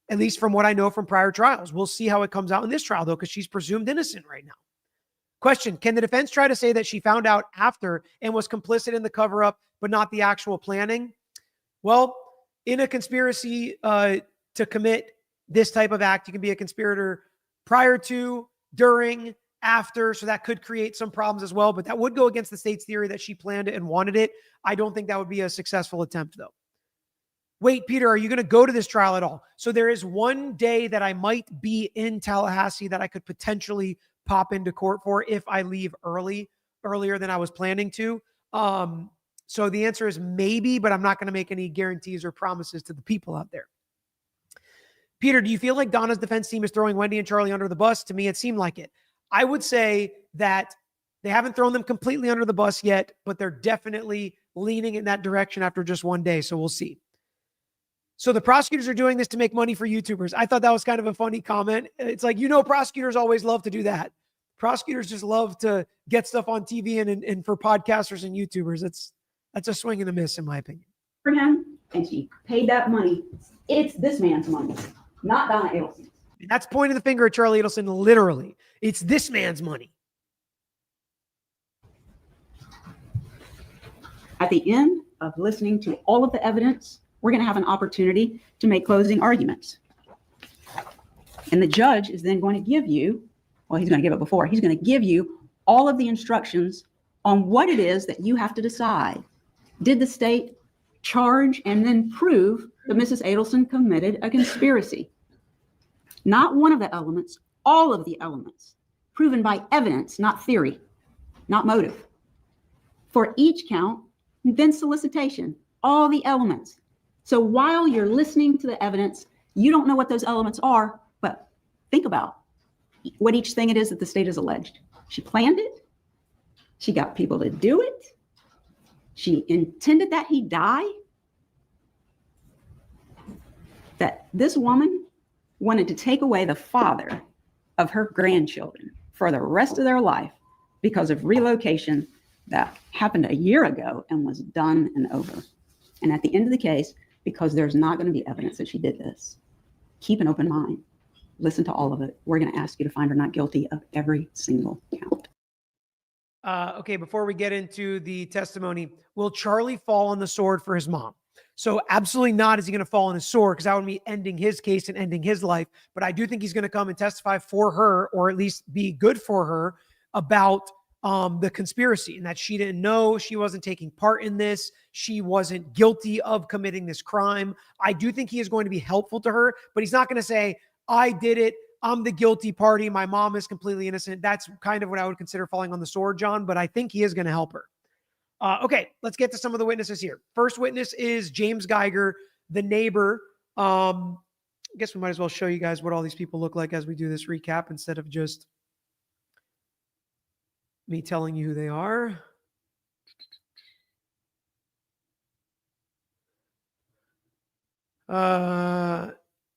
At least from what I know from prior trials. We'll see how it comes out in this trial, though, because she's presumed innocent right now. Question, can the defense try to say that she found out after and was complicit in the cover-up, but not the actual planning? Well, in a conspiracy to commit this type of act, you can be a conspirator prior to, during, after, so that could create some problems as well, but that would go against the state's theory that she planned it and wanted it. I don't think that would be a successful attempt, though. Wait, Peter, are you going to go to this trial at all? So there is one day that I might be in Tallahassee that I could potentially pop into court for if I leave earlier than I was planning to. So the answer is maybe, but I'm not going to make any guarantees or promises to the people out there. Peter, do you feel like Donna's defense team is throwing Wendi and Charlie under the bus? To me, it seemed like it. I would say that they haven't thrown them completely under the bus yet, but they're definitely leaning in that direction after just one day. So we'll see. So the prosecutors are doing this to make money for YouTubers. I thought that was kind of a funny comment. It's like, you know, prosecutors always love to do that. Prosecutors just love to get stuff on TV and for podcasters and YouTubers. That's a swing and a miss, in my opinion. For him, and she paid that money. It's this man's money, not Donna Adelson. That's pointing the finger at Charlie Adelson, literally. It's this man's money. At the end of listening to all of the evidence, we're going to have an opportunity to make closing arguments. And the judge is then going to give you, well, he's going to give it before, he's going to give you all of the instructions on what it is that you have to decide. Did the state charge and then prove that Mrs. Adelson committed a conspiracy? Not one of the elements, all of the elements, proven by evidence, not theory, not motive. For each count, then solicitation, all the elements. So while you're listening to the evidence, you don't know what those elements are, but think about what each thing it is that the state has alleged. She planned it. She got people to do it. She intended that he die. That this woman wanted to take away the father of her grandchildren for the rest of their life because of relocation that happened a year ago and was done and over. And at the end of the case, because there's not going to be evidence that she did this, keep an open mind. Listen to all of it. We're going to ask you to find her not guilty of every single count. Okay, before we get into the testimony, will Charlie fall on the sword for his mom? So absolutely not is he going to fall on his sword, because that would be ending his case and ending his life. But I do think he's going to come and testify for her, or at least be good for her, about the conspiracy, and that she didn't know, she wasn't taking part in this. She wasn't guilty of committing this crime. I do think he is going to be helpful to her, but he's not going to say, I did it, I'm the guilty party, my mom is completely innocent. That's kind of what I would consider falling on the sword, John, but I think he is going to help her. Okay, let's get to some of the witnesses here. First witness is James Geiger, the neighbor. I guess we might as well show you guys what all these people look like as we do this recap, instead of just me telling you who they are.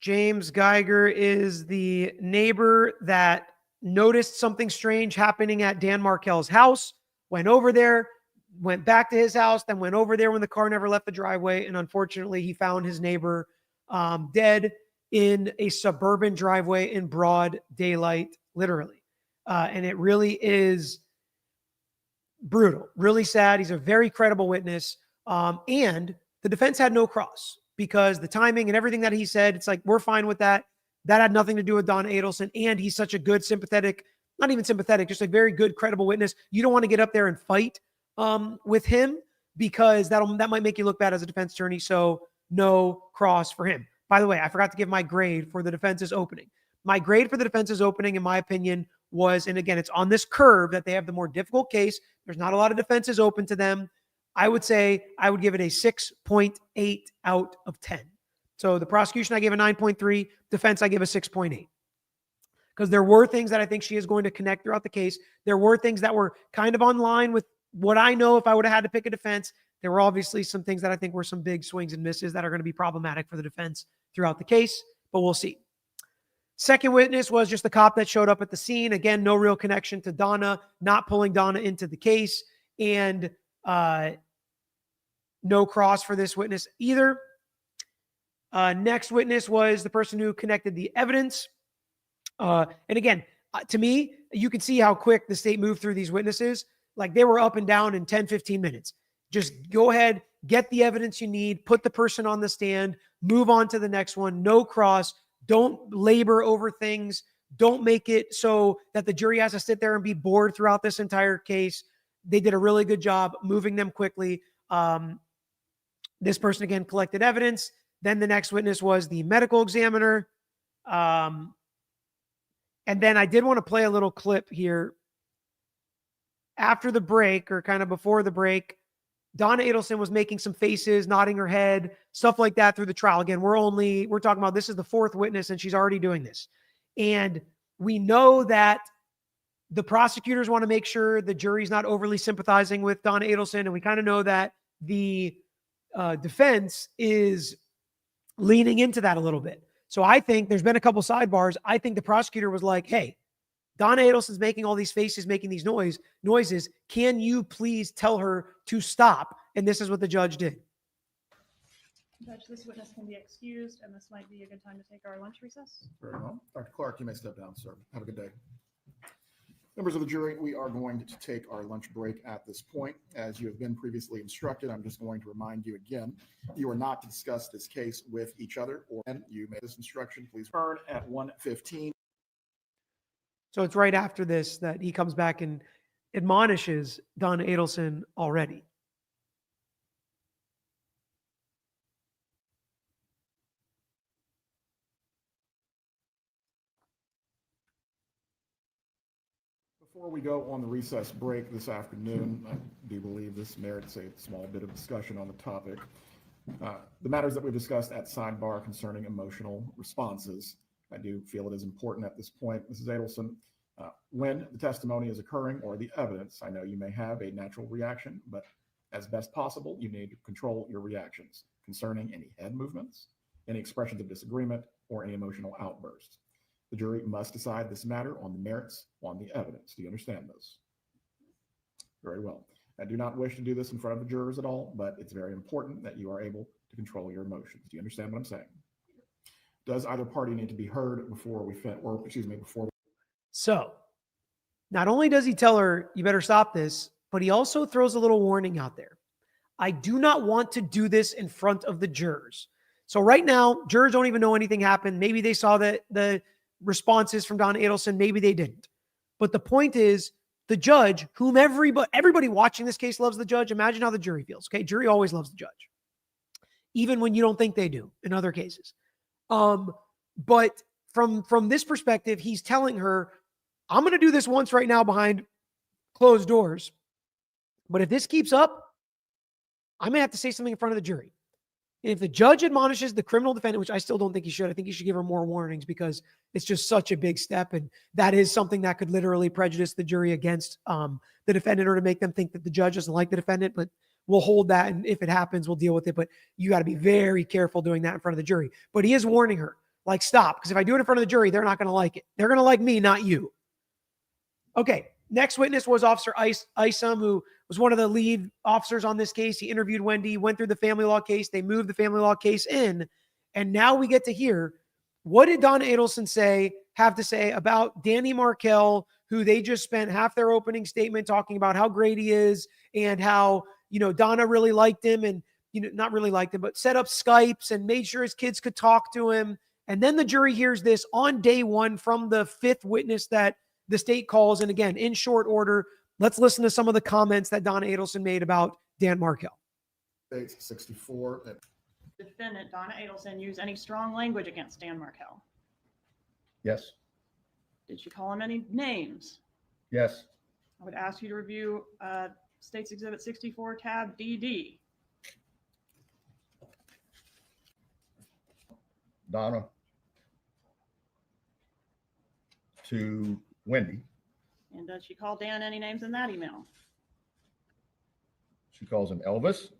James Geiger is the neighbor that noticed something strange happening at Dan Markel's house, went over there, went back to his house, then went over there when the car never left the driveway. And unfortunately, he found his neighbor dead in a suburban driveway in broad daylight, literally. And it really is brutal, really sad. He's a very credible witness. And the defense had no cross, because the timing and everything that he said, it's like, we're fine with that. That had nothing to do with Donna Adelson. And he's such a good, sympathetic, not even sympathetic, just a very good, credible witness. You don't want to get up there and fight with him, because that might make you look bad as a defense attorney. So no cross for him. By the way, I forgot to give my grade for the defense's opening. My grade for the defense's opening, in my opinion, was, and again, it's on this curve that they have the more difficult case. There's not a lot of defenses open to them. I would say I would give it a 6.8 out of 10. So the prosecution, I gave a 9.3. Defense, I give a 6.8. Because there were things that I think she is going to connect throughout the case. There were things that were kind of on line with what I know if I would have had to pick a defense. There were obviously some things that I think were some big swings and misses that are going to be problematic for the defense throughout the case, but we'll see. Second witness was just the cop that showed up at the scene. Again, no real connection to Donna, not pulling Donna into the case, and no cross for this witness either. Next witness was the person who connected the evidence. And again, to me, you can see how quick the state moved through these witnesses. Like, they were up and down in 10, 15 minutes. Just go ahead, get the evidence you need, put the person on the stand, move on to the next one. No cross. Don't labor over things. Don't make it so that the jury has to sit there and be bored throughout this entire case. They did a really good job moving them quickly. This person, again, collected evidence. Then the next witness was the medical examiner. And then I did want to play a little clip here. After the break, or kind of before the break, Donna Adelson was making some faces, nodding her head, stuff like that through the trial. Again, we're talking about, this is the fourth witness and she's already doing this. And we know that the prosecutors want to make sure the jury's not overly sympathizing with Donna Adelson. And we kind of know that the defense is leaning into that a little bit. So I think there's been a couple sidebars. I think the prosecutor was like, hey, Donna Adelson's making all these faces, making these noises. Can you please tell her to stop? And this is what the judge did. Judge, this witness can be excused, and this might be a good time to take our lunch recess. Very well. Dr. Clark, you may step down, sir. Have a good day. Members of the jury, we are going to take our lunch break at this point. As you have been previously instructed, I'm just going to remind you again, you are not to discuss this case with each other, or you made this instruction. Please return at 1:15. So it's right after this that he comes back and admonishes Donna Adelson already. Before we go on the recess break this afternoon, I do believe this merits a small bit of discussion on the topic. The matters that we've discussed at sidebar concerning emotional responses, I do feel it is important at this point, Mrs. Adelson, when the testimony is occurring or the evidence, I know you may have a natural reaction, but as best possible, you need to control your reactions concerning any head movements, any expressions of disagreement, or any emotional outbursts. The jury must decide this matter on the merits, on the evidence. Do you understand this? Very well. I do not wish to do this in front of the jurors at all, but it's very important that you are able to control your emotions. Do you understand what I'm saying? Does either party need to be heard before we So not only does he tell her, you better stop this, but he also throws a little warning out there. I do not want to do this in front of the jurors. So right now, jurors don't even know anything happened. Maybe they saw the responses from Donna Adelson. Maybe they didn't. But the point is, the judge, whom everybody watching this case loves the judge. Imagine how the jury feels. Okay, jury always loves the judge, even when you don't think they do in other cases. But from this perspective, he's telling her, I'm going to do this once right now behind closed doors. But if this keeps up, I may have to say something in front of the jury. And if the judge admonishes the criminal defendant, which I still don't think he should, I think he should give her more warnings because it's just such a big step. And that is something that could literally prejudice the jury against the defendant, or to make them think that the judge doesn't like the defendant. But we'll hold that. And if it happens, we'll deal with it. But you got to be very careful doing that in front of the jury. But he is warning her, like, stop. Because if I do it in front of the jury, they're not going to like it. They're going to like me, not you. Okay. Next witness was Officer Isom, who was one of the lead officers on this case. He interviewed Wendi, went through the family law case. They moved the family law case in. And now we get to hear, what did Donna Adelson have to say about Danny Markel, who they just spent half their opening statement talking about how great he is and how, Donna really liked him and, not really liked him, but set up Skypes and made sure his kids could talk to him. And then the jury hears this on day one from the fifth witness that the state calls. And again, in short order, let's listen to some of the comments that Donna Adelson made about Dan Markel. States 64. Defendant Donna Adelson use any strong language against Dan Markel? Yes. Did she call him any names? Yes. I would ask you to review States Exhibit 64, tab DD. Donna to Wendi. And did she call Dan any names in that email? She calls him Elvis.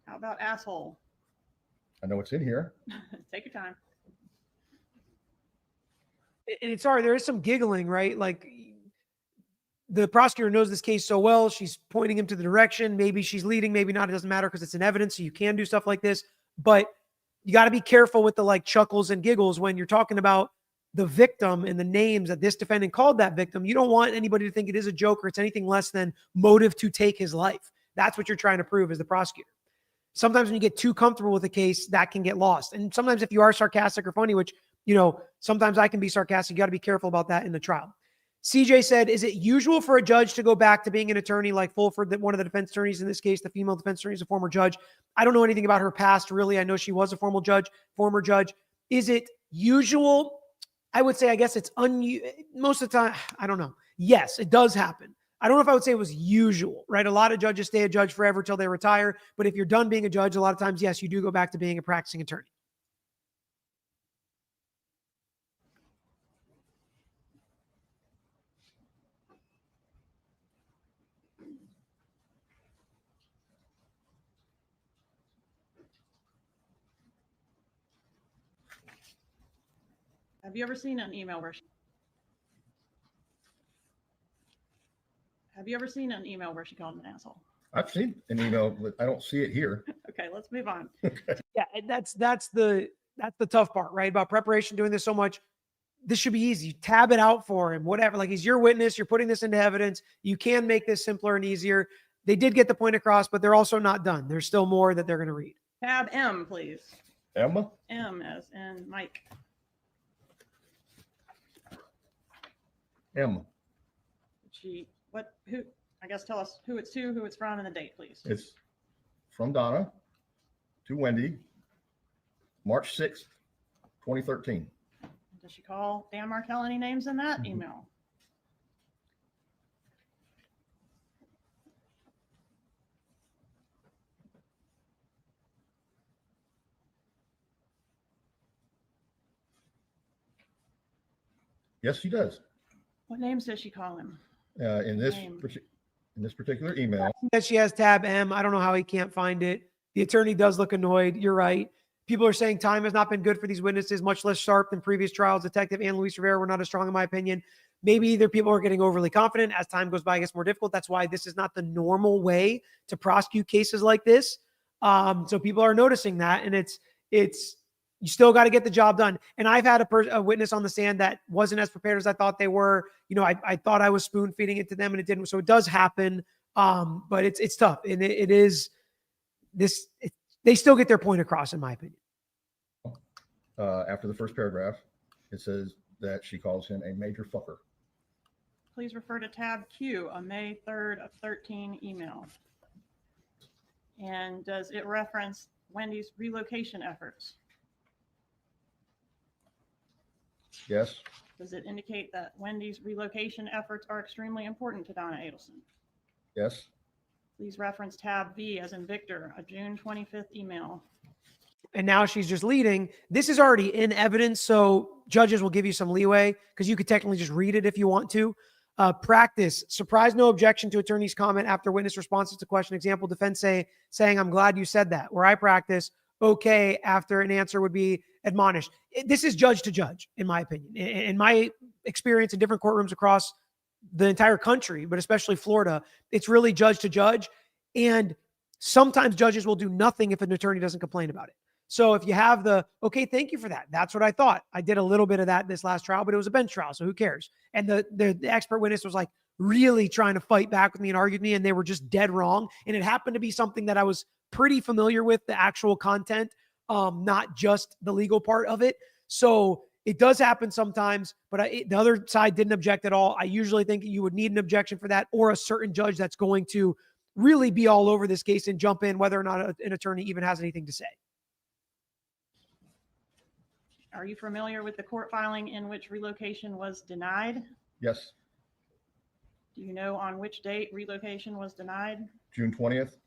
How about asshole? I know it's in here. Take your time. And it's sorry, there is some giggling, right? Like, the prosecutor knows this case so well. She's pointing him to the direction. Maybe she's leading, maybe not. It doesn't matter because it's an evidence. So you can do stuff like this. But you got to be careful with the chuckles and giggles when you're talking about the victim and the names that this defendant called that victim. You don't want anybody to think it is a joke or it's anything less than motive to take his life. That's what you're trying to prove as the prosecutor. Sometimes when you get too comfortable with a case, that can get lost. And sometimes if you are sarcastic or funny, which, sometimes I can be sarcastic, you got to be careful about that in the trial. CJ said, is it usual for a judge to go back to being an attorney like Fulford, one of the defense attorneys in this case, the female defense attorney is a former judge? I don't know anything about her past, really. I know she was a former judge. Is it usual? I would say, I guess it's most of the time. I don't know. Yes, it does happen. I don't know if I would say it was usual, right? A lot of judges stay a judge forever till they retire. But if you're done being a judge, a lot of times, yes, you do go back to being a practicing attorney. Have you ever seen an email where she called him an asshole? I've seen an email, but I don't see it here. Okay, let's move on. Yeah, and that's the tough part, right? About preparation, doing this so much. This should be easy. You tab it out for him, whatever. Like, he's your witness. You're putting this into evidence. You can make this simpler and easier. They did get the point across, but they're also not done. There's still more that they're going to read. Tab M, please. Emma? M as in Mike. Emma. I guess tell us who it's to, who it's from, and the date, please. It's from Donna to Wendi, March 6th, 2013. Does she call Dan Markel any names in that email? Yes, she does. What names does she call him? In this particular email. That she has tab M. I don't know how he can't find it. The attorney does look annoyed. You're right. People are saying time has not been good for these witnesses, much less sharp than previous trials. Detective and Luis Rivera were not as strong, in my opinion. Maybe either people are getting overly confident. As time goes by, it gets more difficult. That's why this is not the normal way to prosecute cases like this. So people are noticing that, and it's you still got to get the job done. And I've had a witness on the stand that wasn't as prepared as I thought they were. I thought I was spoon feeding it to them, and it didn't. So it does happen. But it's tough. And it is this, they still get their point across, in my opinion. After the first paragraph, it says that she calls him a major fucker. Please refer to tab Q, a May 3rd of 13 email. And does it reference Wendy's relocation efforts? Yes, Does it indicate that Wendy's relocation efforts are extremely important to Donna Adelson? yes, Please reference tab V as in Victor, a June 25th email. And now she's just leading. This is already in evidence, so judges will give you some leeway because you could technically just read it if you want to. Practice. Surprise, no objection to attorney's comment after witness responses to question. Example, defense saying, I'm glad you said that. Where I practice, okay, after an answer would be admonished. This is judge to judge, in my opinion. In my experience in different courtrooms across the entire country, but especially Florida, it's really judge to judge. And sometimes judges will do nothing if an attorney doesn't complain about it. So if you have okay, thank you for that. That's what I thought. I did a little bit of that this last trial, but it was a bench trial, so who cares? And the expert witness was like really trying to fight back with me and argue with me, and they were just dead wrong. And it happened to be something that I was pretty familiar with, the actual content, not just the legal part of it. So it does happen sometimes, but the other side didn't object at all. I usually think you would need an objection for that, or a certain judge that's going to really be all over this case and jump in whether or not an attorney even has anything to say. Are you familiar with the court filing in which relocation was denied? yes. Do you know on which date relocation was denied? June 20th,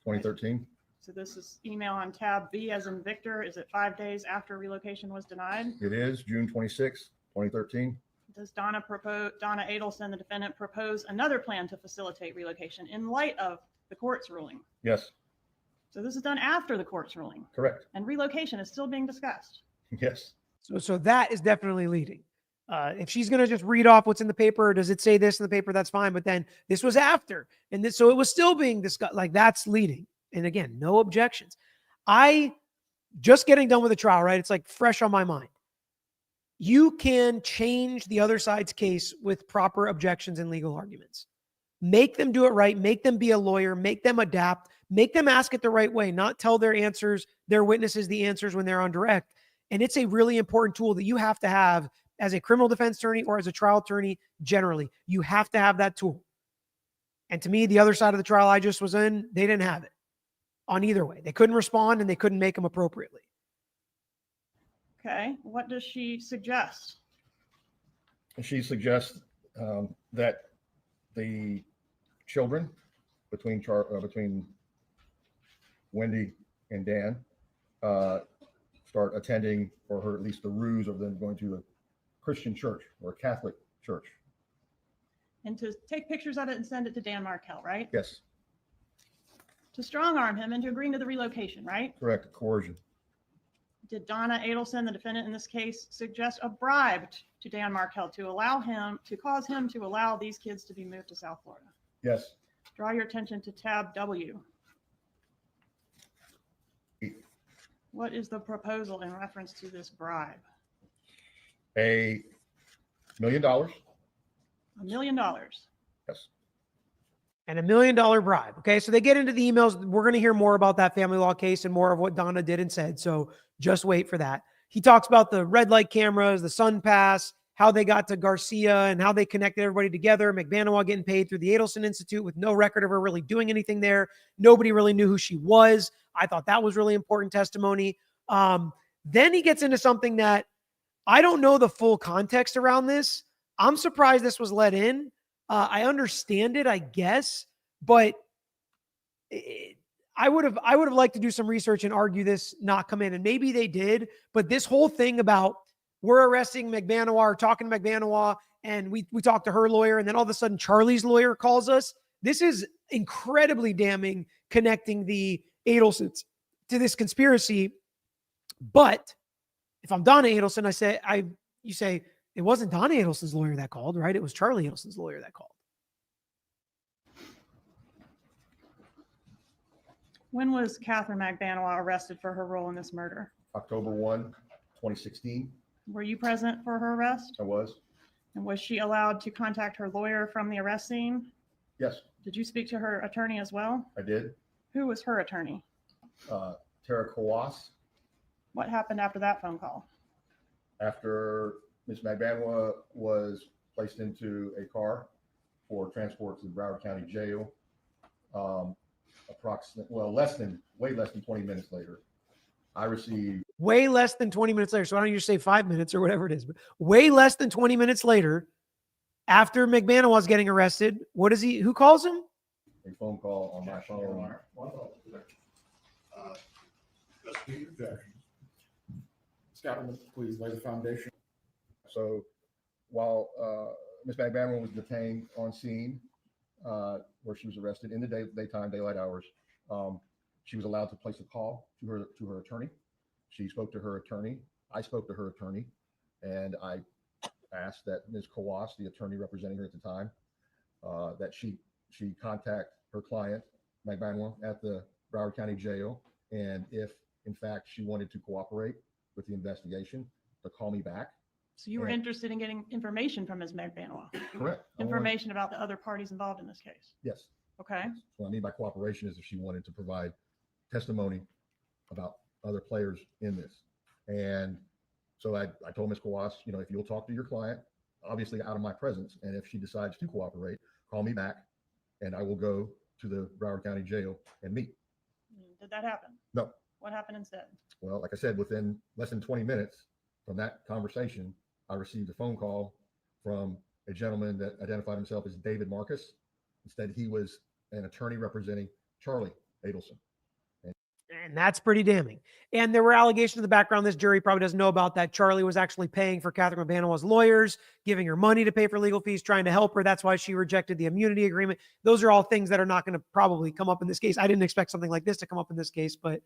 2013. So this is email on tab B as in Victor. Is it 5 days after relocation was denied? It is June 26th, 2013. Does Donna Adelson, the defendant, propose another plan to facilitate relocation in light of the court's ruling? Yes, So this is done after the court's ruling, correct. and relocation is still being discussed. Yes, So that is definitely leading. If she's going to just read off what's in the paper, or does it say this in the paper? That's fine. But then this was after, and this, so it was still being discussed. Like, that's leading. And again, no objections. I just getting done with the trial, right? It's like fresh on my mind. You can change the other side's case with proper objections and legal arguments. Make them do it right. Make them be a lawyer. Make them adapt. Make them ask it the right way, not tell their answers, their witnesses the answers when they're on direct. And it's a really important tool that you have to have as a criminal defense attorney or as a trial attorney generally. You have to have that tool. And to me, the other side of the trial I just was in, they didn't have it on either way. They couldn't respond and they couldn't make them appropriately. Okay, what does she suggest? she suggests that the children between Wendi and Dan start attending, or her, at least the ruse of them going to a Christian church or a Catholic church. And to take pictures of it and send it to Dan Markel, right? Yes, To strong arm him into agreeing to the relocation, right? correct. Coercion. Did Donna Adelson, the defendant in this case, suggest a bribe to Dan Markel to cause him to allow these kids to be moved to South Florida? Yes. Draw your attention to tab W. What is the proposal in reference to this bribe? $1 million. $1 million. Yes. And $1 million bribe. Okay. So they get into the emails. We're going to hear more about that family law case and more of what Donna did and said. So just wait for that. He talks about the red light cameras, the Sun Pass, how they got to Garcia and how they connected everybody together. McBanawa getting paid through the Adelson Institute with no record of her really doing anything there. Nobody really knew who she was. I thought that was really important testimony. Then he gets into something that I don't know the full context around this. I'm surprised this was let in. I understand it, I guess, but I would have liked to do some research and argue this not come in, and maybe they did. But this whole thing about we're arresting McBanawa or talking to McBanawa, and we talked to her lawyer, and then all of a sudden Charlie's lawyer calls us. This is incredibly damning, connecting the Adelsons to this conspiracy. But if I'm Donna Adelson, you say it wasn't Donna Adelson's lawyer that called, right? It was Charlie Adelson's lawyer that called. When was Catherine McBanawa arrested for her role in this murder? October 1, 2016. Were you present for her arrest? I was. And was she allowed to contact her lawyer from the arrest scene? Yes. Did you speak to her attorney as well? I did. Who was her attorney? Tara Kawas. What happened after that phone call? After Ms. Magbanwa was placed into a car for transport to the Broward County Jail, way less than 20 minutes later, I received Way less than 20 minutes later. So why don't you just say 5 minutes or whatever it is? But way less than 20 minutes later, after McManus was getting arrested, who calls him? a phone call on my phone. Scotland, please lay the foundation. So while Ms. Magbanwa was detained on scene, where she was arrested in the daylight hours, she was allowed to place a call to her attorney. She spoke to her attorney. I spoke to her attorney, and I asked that Ms. Kawas, the attorney representing her at the time, that she contact her client, Magbanwa, at the Broward County Jail, and if in fact she wanted to cooperate with the investigation, to call me back. So you were interested in getting information from Ms. Magbanwa? Correct. Information about the other parties involved in this case? Yes. Okay. So what I mean by cooperation is if she wanted to provide testimony about other players in this. And so I told Ms. Kawas, if you'll talk to your client, obviously out of my presence, and if she decides to cooperate, call me back and I will go to the Broward County Jail and meet. Did that happen? No. What happened instead? Well, like I said, within less than 20 minutes from that conversation, I received a phone call from a gentleman that identified himself as David Marcus. Instead, he was an attorney representing Charlie Adelson. And that's pretty damning. And there were allegations in the background. This jury probably doesn't know about that. Charlie was actually paying for Catherine Magbanwa's lawyers, giving her money to pay for legal fees, trying to help her. That's why she rejected the immunity agreement. Those are all things that are not going to probably come up in this case. I didn't expect something like this to come up in this case, but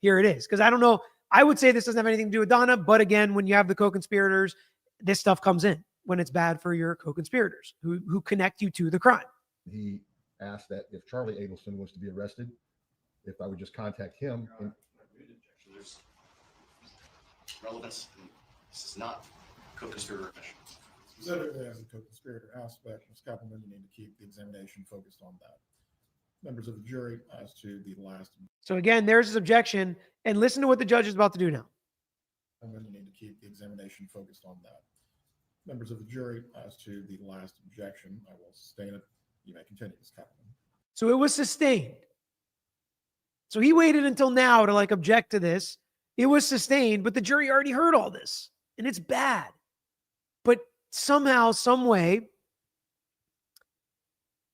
here it is. Because I don't know. I would say this doesn't have anything to do with Donna. But again, when you have the co-conspirators, this stuff comes in when it's bad for your co-conspirators who connect you to the crime. He asked that if Charlie Adelson was to be arrested, if I would just contact him. There's relevance. This is not co-conspirator question. Specifically as a co-conspirator aspect, Ms. Kappelman, you need to keep the examination focused on that. Members of the jury, as to the last. So again, there's his objection. And listen to what the judge is about to do now. And then you need to keep the examination focused on that. Members of the jury, as to the last objection, I will sustain it. You may continue, Ms. Kappelman. So it was sustained. So he waited until now to object to this. It was sustained, but the jury already heard all this and it's bad. But somehow, some way,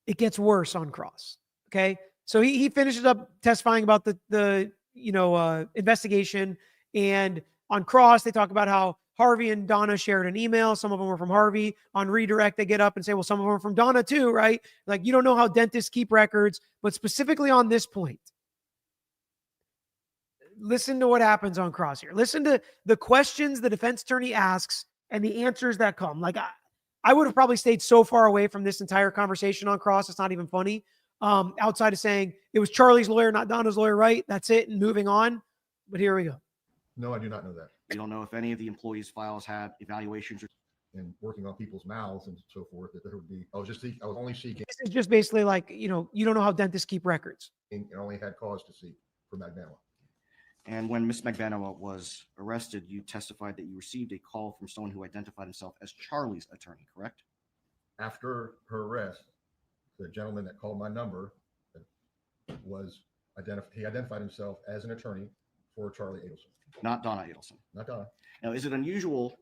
it gets worse on cross. Okay. So he finishes up testifying about the investigation, and on cross, they talk about how Harvey and Donna shared an email. Some of them were from Harvey. On redirect, they get up and say, well, some of them are from Donna too, right? Like, you don't know how dentists keep records, but specifically on this point, listen to what happens on cross here. Listen to the questions the defense attorney asks and the answers that come. Like, I would have probably stayed so far away from this entire conversation on cross. It's not even funny. Outside of saying it was Charlie's lawyer, not Donna's lawyer, right? That's it. And moving on. But here we go. No, I do not know that. You don't know if any of the employees' files had evaluations or And working on people's mouths and so forth, that there would be, I was only seeking, This is just basically like, you don't know how dentists keep records. and only had cause to seek for Magbanwa. And when Ms. Magbanwa was arrested, you testified that you received a call from someone who identified himself as Charlie's attorney, correct? After her arrest, the gentleman that called my number was he identified himself as an attorney for Charlie Adelson, Not Donna Adelson. not Donna. Now, is it unusual?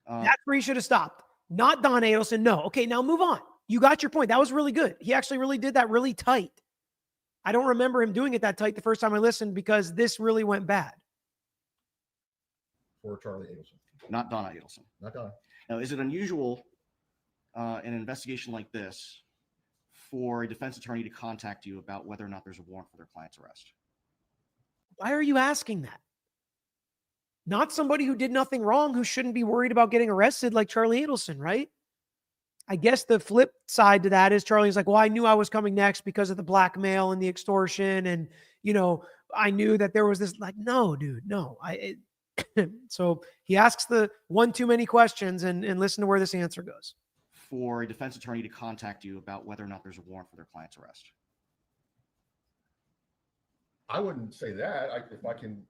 That's where you should have stopped. Not Don Adelson. No. Okay, now move on. You got your point. That was really good. He actually really did that really tight. I don't remember him doing it that tight the first time I listened because this really went bad. For Charlie Adelson, Not Donna Adelson. not Donna. Now, is it unusual in an investigation like this for a defense attorney to contact you about whether or not there's a warrant for their client's arrest? Why are you asking that? Not somebody who did nothing wrong, who shouldn't be worried about getting arrested like Charlie Adelson, right? I guess the flip side to that is Charlie's like, well, I knew I was coming next because of the blackmail and the extortion. And, I knew that there was this, like, no, dude, no. So he asks the one too many questions and listen to where this answer goes. for a defense attorney to contact you about whether or not there's a warrant for their client's arrest? I wouldn't say that. If I can,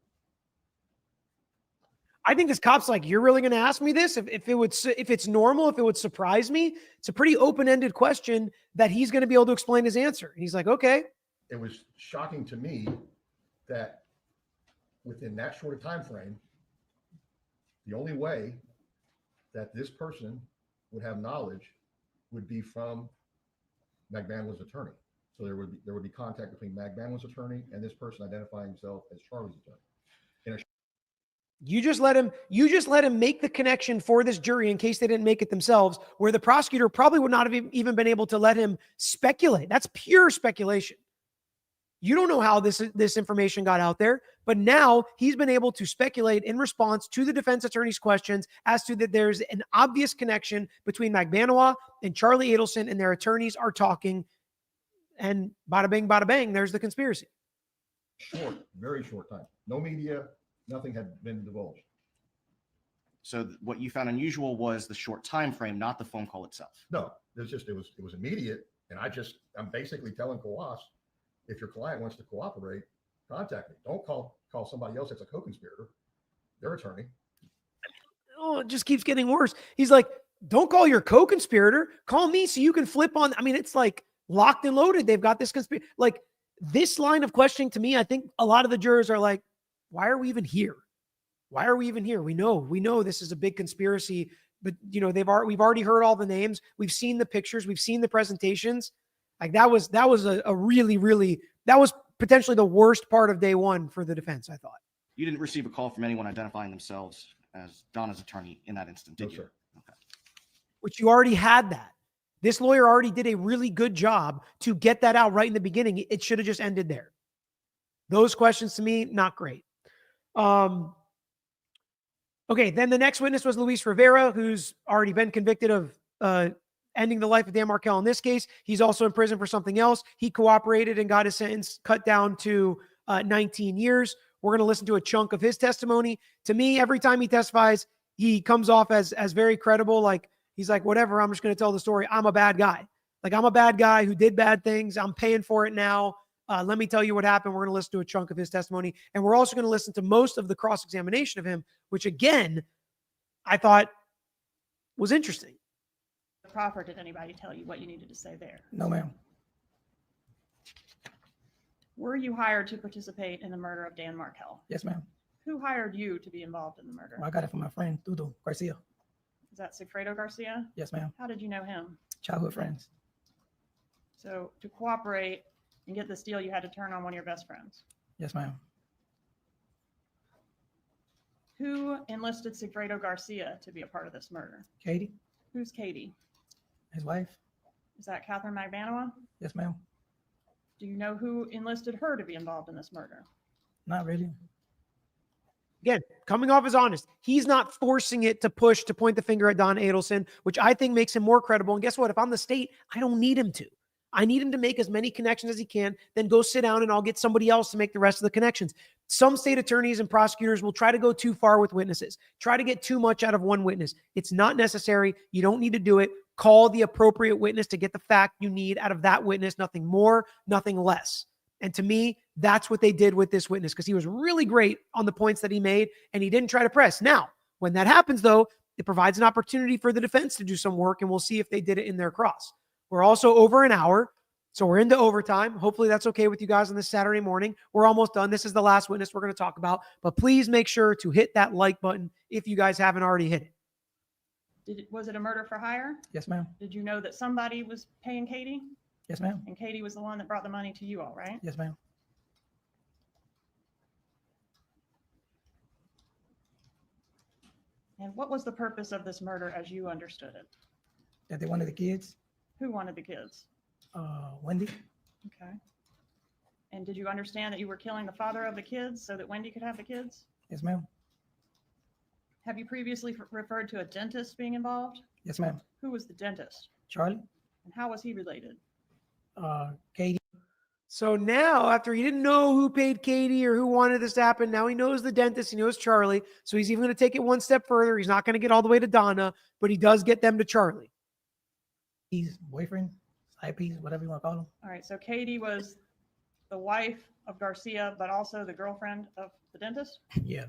I think this cop's like, you're really going to ask me this? If it's normal, if it would surprise me, it's a pretty open-ended question that he's going to be able to explain his answer. And he's like, okay. it was shocking to me that within that short a time frame, the only way that this person would have knowledge would be from McManus' attorney. So there would be contact between McManus' attorney and this person identifying himself as Charlie's attorney. You just let him make the connection for this jury in case they didn't make it themselves, where the prosecutor probably would not have even been able to let him speculate. That's pure speculation. You don't know how this information got out there, but now he's been able to speculate in response to the defense attorney's questions as to that there's an obvious connection between McManus and Charlie Adelson, and their attorneys are talking, and bada bing, there's the conspiracy. Short, very short time. No media, nothing had been divulged. So what you found unusual was the short time frame, not the phone call itself. No, it was immediate, and I'm basically telling Kawas, if your client wants to cooperate, contact me. Don't call somebody else that's a co-conspirator, their attorney. Oh, it just keeps getting worse. He's like, don't call your co-conspirator, call me so you can flip on. I mean, it's like locked and loaded. They've got this conspiracy. Like, this line of questioning to me, I think a lot of the jurors are like, why are we even here? Why are we even here? We know this is a big conspiracy, but we've already heard all the names. We've seen the pictures. We've seen the presentations. Like that was a really, that was potentially the worst part of day one for the defense, I thought. You didn't receive a call from anyone identifying themselves as Donna's attorney in that instant, did No, you? sir. Okay. Which you already had that. This lawyer already did a really good job to get that out right in the beginning. It should have just ended there. Those questions to me, not great. Okay, then the next witness was Luis Rivera, who's already been convicted of ending the life of Dan Markel in this case. He's also in prison for something else. He cooperated and got his sentence cut down to 19 years. We're going to listen to a chunk of his testimony. To me, every time he testifies, he comes off as very credible. Like, he's like, whatever, I'm just going to tell the story. I'm a bad guy. Like, I'm a bad guy who did bad things. I'm paying for it now. Let me tell you what happened. We're going to listen to a chunk of his testimony. And we're also going to listen to most of the cross-examination of him, which, again, I thought was interesting. Proffer, did anybody tell you what you needed to say there? No, ma'am. Were you hired to participate in the murder of Dan Markel? Yes, ma'am. Who hired you to be involved in the murder? Well, I got it from my friend, Dudu Garcia. Is that Sigfredo Garcia? Yes, ma'am. How did you know him? Childhood friends. So to cooperate and get this deal, you had to turn on one of your best friends. Yes, ma'am. Who enlisted Sigfredo Garcia to be a part of this murder? Katie, Who's Katie? his wife. Is that Catherine McManus? Yes, ma'am. Do you know who enlisted her to be involved in this murder? Not really. Again, coming off as honest. He's not forcing it to push to point the finger at Donna Adelson, which I think makes him more credible. And guess what? If I'm the state, I don't need him to. I need him to make as many connections as he can, then go sit down and I'll get somebody else to make the rest of the connections. Some state attorneys and prosecutors will try to go too far with witnesses, try to get too much out of one witness. It's not necessary. You don't need to do it. Call the appropriate witness to get the fact you need out of that witness, nothing more, nothing less. And to me, that's what they did with this witness, because he was really great on the points that he made and he didn't try to press. Now, when that happens, though, it provides an opportunity for the defense to do some work, and we'll see if they did it in their cross. We're also over an hour, so we're into overtime. Hopefully that's okay with you guys on this Saturday morning. We're almost done. This is the last witness we're going to talk about, but please make sure to hit that like button if you guys haven't already hit it. Was it a murder for hire? Yes, ma'am. Did you know that somebody was paying Katie? Yes, ma'am. And Katie was the one that brought the money to you all, right? Yes, ma'am. And what was the purpose of this murder as you understood it? That they wanted the kids. Who wanted the kids? Wendi. Okay. And did you understand that you were killing the father of the kids so that Wendi could have the kids? Yes, ma'am. Have you previously referred to a dentist being involved? Yes, ma'am. Who was the dentist? Charlie. And how was he related? Katie. So now, after he didn't know who paid Katie or who wanted this to happen, now he knows the dentist, he knows Charlie. So he's even going to take it one step further. He's not going to get all the way to Donna, but he does get them to Charlie. He's boyfriend, side piece, whatever you want to call him. All right, so Katie was the wife of Garcia, but also the girlfriend of the dentist? Yeah.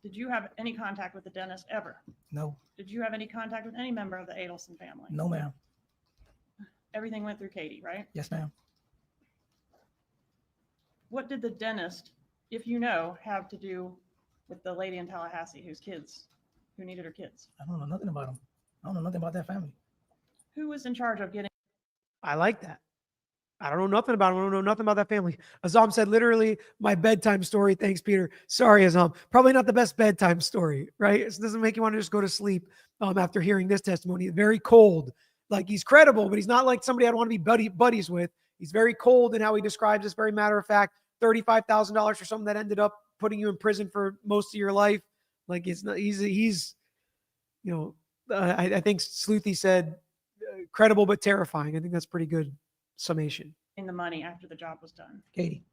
Did you have any contact with the dentist ever? No. Did you have any contact with any member of the Adelson family? No, ma'am. Everything went through Katie, right? Yes, ma'am. What did the dentist, if you know, have to do with the lady in Tallahassee who needed her kids? I don't know nothing about him. I don't know nothing about that family. Who was in charge of getting I like that. I don't know nothing about him. I don't know nothing about that family. Azam said, literally, my bedtime story. Thanks, Peter. Sorry, Azam. Probably not the best bedtime story, right? It doesn't make you want to just go to sleep after hearing this testimony. Very cold. Like, he's credible, but he's not like somebody I'd want to be buddies with. He's very cold in how he describes this. Very matter of fact, $35,000 for something that ended up putting you in prison for most of your life. Like, it's not, he's you know, I think Sleuthy said credible but terrifying. I think that's pretty good summation. the money after the job was done? Katie,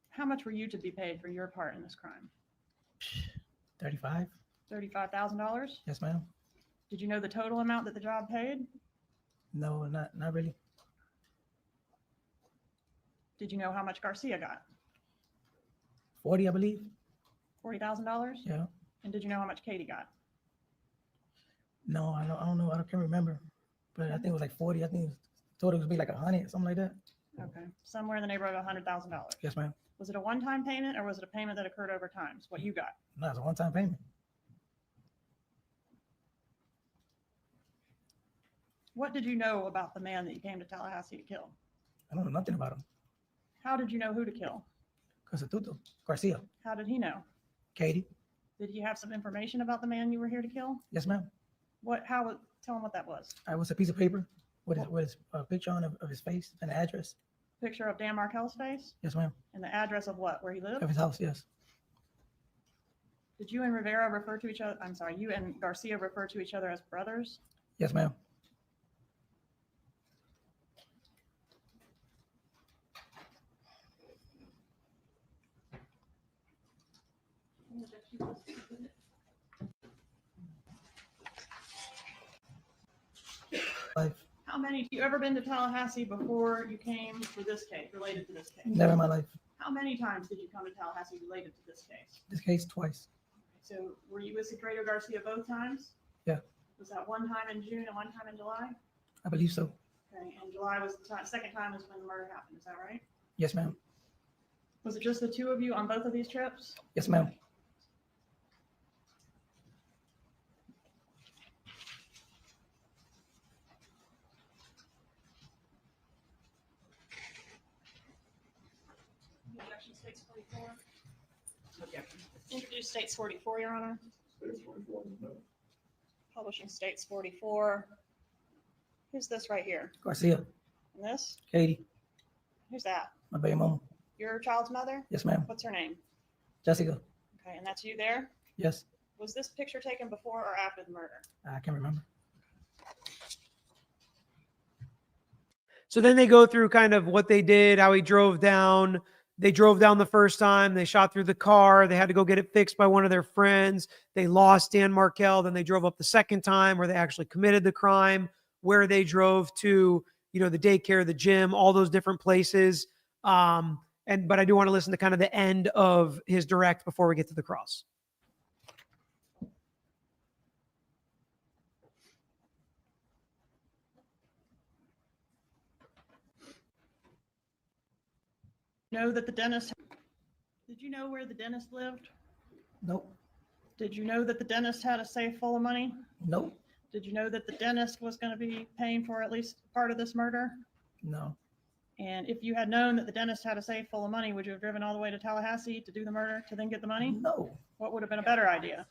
How much were you to be paid for your part in this crime? 35. $35,000? Yes, ma'am. Did you know the total amount that the job paid? No, not really. Did you know how much Garcia got? 40, I believe. $40,000? Yeah. And did you know how much Katie got? No, I don't know. I can't remember. But I think it was like 40. I think it thought it would be like 100, something like that. Okay, somewhere in the neighborhood of $100,000. Yes, ma'am. Was it a one-time payment or was it a payment that occurred over time? What you got? No, it's a one-time payment. What did you know about the man that you came to Tallahassee to kill? I don't know nothing about him. How did you know who to kill? Constituto, Garcia, How did he know? Katie. Did he have some information about the man you were here to kill? Yes, ma'am. Tell him what that was. I was a piece of paper with his picture on of his face and the address. Picture of Dan Markel's face Yes, ma'am. and the address of what, where he lived? Of his house, yes. Did you and Rivera refer to each other, I'm sorry, you and Garcia refer to each other as brothers? Yes, ma'am. Life. How many, you ever been to Tallahassee before you came for this case, related to this case? Never in my life. How many times did you come to Tallahassee related to this case? This case twice. So were you with Secretary Garcia both times? Yeah. Was that one time in June and one time in July? I believe so. Okay, and July was the second time is when the murder happened, is that right? Yes, ma'am. Was it just the two of you on both of these trips? Yes, ma'am. Objection states 44. Objection. Introduce states 44, Your Honor. Publishing states 44. Who's this right here? Garcia, And this? Katie, Who's that? my baby mama. Your child's mother? Yes, ma'am. What's her name? Jessica. Okay, and that's you there? Yes. Was this picture taken before or after the murder? I can't remember. So then they go through kind of what they did, how he drove down. They drove down the first time. They shot through the car. They had to go get it fixed by one of their friends. They lost Dan Markel. Then they drove up the second time where they actually committed the crime, where they drove to, you know, the daycare, the gym, all those different places. But I do want to listen to kind of the end of his direct before we get to the cross. Know that the dentist, did you know where the dentist lived? Nope. Did you know that the dentist had a safe full of money? Nope. Did you know that the dentist was going to be paying for at least part of this murder? No. And if you had known that the dentist had a safe full of money, would you have driven all the way to Tallahassee to do the murder to then get the money? No. What would have been a better idea?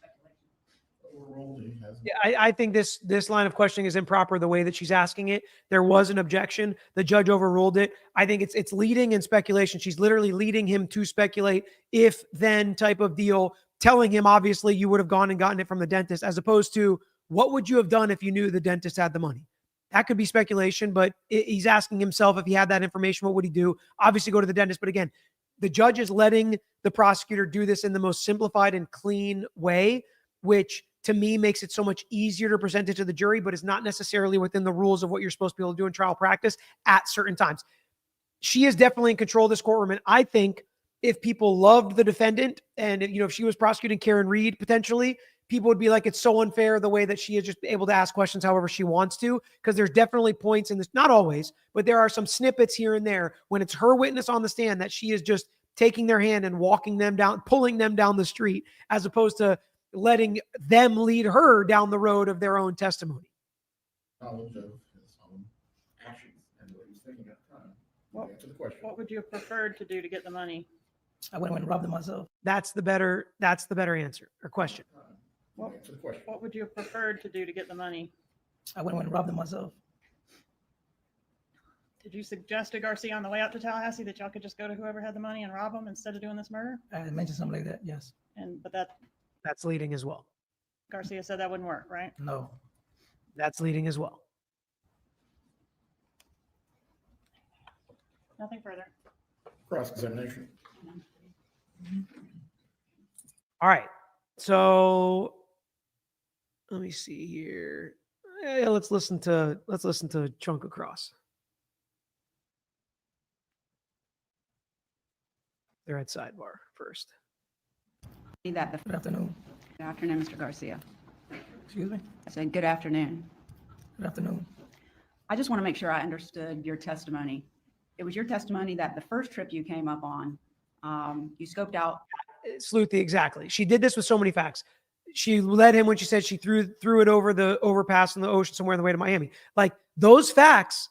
Yeah, I think this line of questioning is improper the way that she's asking it. There was an objection. The judge overruled it. I think it's leading in speculation. She's literally leading him to speculate if then type of deal, telling him obviously you would have gone and gotten it from the dentist, as opposed to what would you have done if you knew the dentist had the money? That could be speculation, but he's asking himself if he had that information, what would he do? Obviously go to the dentist. But again, the judge is letting the prosecutor do this in the most simplified and clean way, which to me makes it so much easier to present it to the jury, but is not necessarily within the rules of what you're supposed to be able to do in trial practice at certain times. She is definitely in control of this courtroom. And I think if people loved the defendant and, if she was prosecuting Karen Reed, potentially, people would be like, it's so unfair the way that she is just able to ask questions however she wants to, because there's definitely points in this, not always, but there are some snippets here and there when it's her witness on the stand that she is just taking their hand and walking them down, pulling them down the street, as opposed to letting them lead her down the road of their own testimony. Knowledge of his own actions and what he was thinking at the time. Well, Answer the question. What would you have preferred to do to get the money? I went and robbed them myself. That's the better answer or question. Answer the question. What would you have preferred to do to get the money? I went and robbed them myself. Did you suggest to Garcia on the way out to Tallahassee that y'all could just go to whoever had the money and rob them instead of doing this murder? I had mentioned something like that. Yes. But That's leading as well. Garcia said that wouldn't work, right? No. That's leading as well. Nothing further. Cross-examination. All right. So let me see here. Yeah, let's listen to Chunk Across. They're at sidebar first. That the Good afternoon. Good afternoon, Mr. Garcia. Excuse me. I said, good afternoon. Good afternoon. I just want to make sure I understood your testimony. It was your testimony that the first trip you came up on, you scoped out. Sleuthy, exactly. She did this with so many facts. She led him when she said she threw it over the overpass in the ocean somewhere on the way to Miami. Like, those facts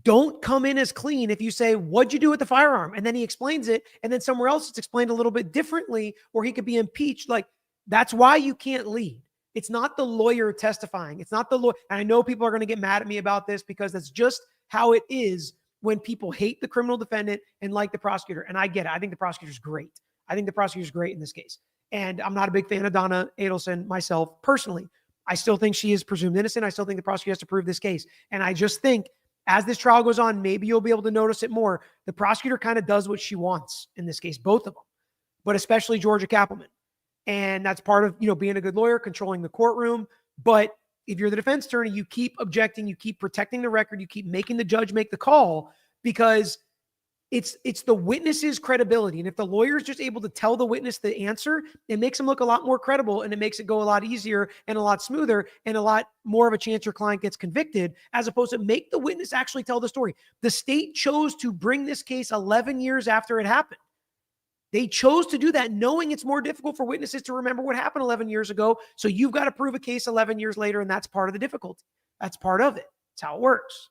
don't come in as clean if you say, what'd you do with the firearm? And then he explains it. And then somewhere else it's explained a little bit differently, or he could be impeached. Like, that's why you can't lead. It's not the lawyer testifying. It's not the lawyer. And I know people are going to get mad at me about this because that's just how it is when people hate the criminal defendant and like the prosecutor. And I get it. I think the prosecutor's great. I think the prosecutor's great in this case. And I'm not a big fan of Donna Adelson myself personally. I still think she is presumed innocent. I still think the prosecutor has to prove this case. And I just think as this trial goes on, maybe you'll be able to notice it more. The prosecutor kind of does what she wants in this case, both of them, but especially Georgia Kappelman. And that's part of, being a good lawyer, controlling the courtroom. But if you're the defense attorney, you keep objecting, you keep protecting the record, you keep making the judge make the call, because it's the witness's credibility. And if the lawyer is just able to tell the witness the answer, it makes him look a lot more credible, and it makes it go a lot easier and a lot smoother and a lot more of a chance your client gets convicted, as opposed to make the witness actually tell the story. The state chose to bring this case 11 years after it happened. They chose to do that knowing it's more difficult for witnesses to remember what happened 11 years ago. So you've got to prove a case 11 years later, and that's part of the difficulty. That's part of it. It's how it works.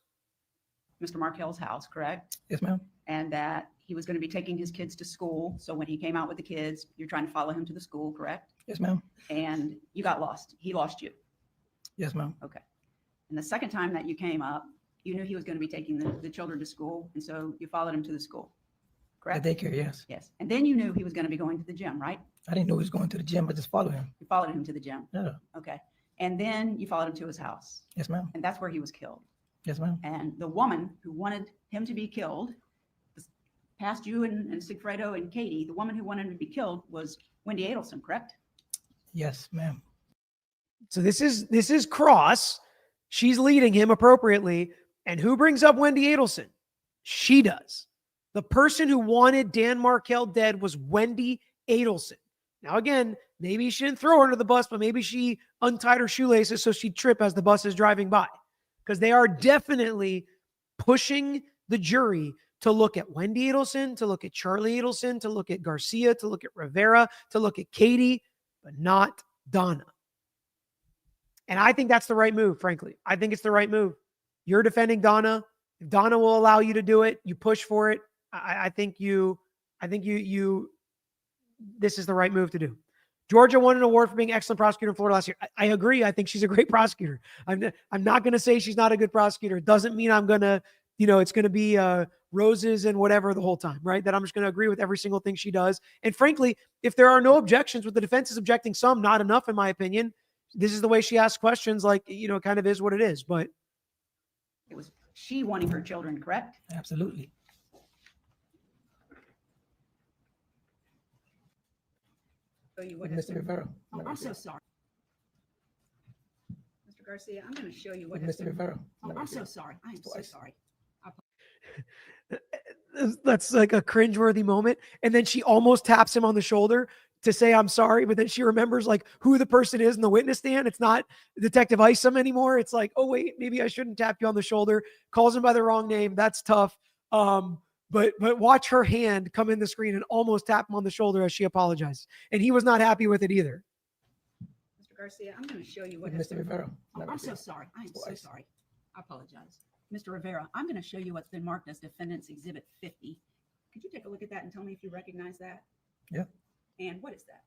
Mr. Markel's house, correct? Yes, ma'am. And that he was going to be taking his kids to school. So when he came out with the kids, you're trying to follow him to the school, correct? Yes, ma'am. And you got lost. He lost you. Yes, ma'am. Okay. And the second time that you came up, you knew he was going to be taking the children to school. And so you followed him to the school, correct? At daycare, yes. Yes. And then you knew he was going to be going to the gym, right? I didn't know he was going to the gym. I just followed him. You followed him to the gym. Yeah. Okay. And then you followed him to his house. Yes, ma'am. And that's where he was killed. Yes, ma'am. And the woman who wanted him to be killed, past you and Sigfredo and Katie, the woman who wanted him to be killed was Wendi Adelson, correct? Yes, ma'am. So this is Cross. She's leading him appropriately. And who brings up Wendi Adelson? She does. The person who wanted Dan Markel dead was Wendi Adelson. Now, again, maybe she didn't throw her under the bus, but maybe she untied her shoelaces so she'd trip as the bus is driving by. Because they are definitely pushing the jury to look at Wendi Adelson, to look at Charlie Adelson, to look at Garcia, to look at Rivera, to look at Katie, but not Donna. And I think that's the right move, frankly. I think it's the right move. You're defending Donna. If Donna will allow you to do it, you push for it. I think this is the right move to do. Georgia won an award for being excellent prosecutor in Florida last year. I agree. I think she's a great prosecutor. I'm not going to say she's not a good prosecutor. It doesn't mean I'm going to, it's going to be roses and whatever the whole time, right? That I'm just going to agree with every single thing she does. And frankly, if there are no objections, with the defense is objecting some, not enough in my opinion, this is the way she asks questions, like, it kind of is what it is. But It was she wanting her children, correct? Absolutely. So you With would Mr. Rivera. I'm so sorry. Garcia, I'm going to show you with what has Mr. been. Rivera. Oh, I'm so sorry. I am so Twice. sorry. That's like a cringeworthy moment. And then she almost taps him on the shoulder to say, I'm sorry. But then she remembers like who the person is in the witness stand. It's not Detective Isom anymore. It's like, oh, wait, maybe I shouldn't tap you on the shoulder. Calls him by the wrong name. That's tough. But watch her hand come in the screen and almost tap him on the shoulder as she apologizes. And he was not happy with it either. Mr. Garcia, I'm going to show you what With has Mr. been. Rivera. Oh, I'm so sorry. I am so Twice. sorry. I apologize. Mr. Rivera, I'm going to show you what's been marked as Defendant's Exhibit 50. Could you take a look at that and tell me if you recognize that? Yeah. And what is that?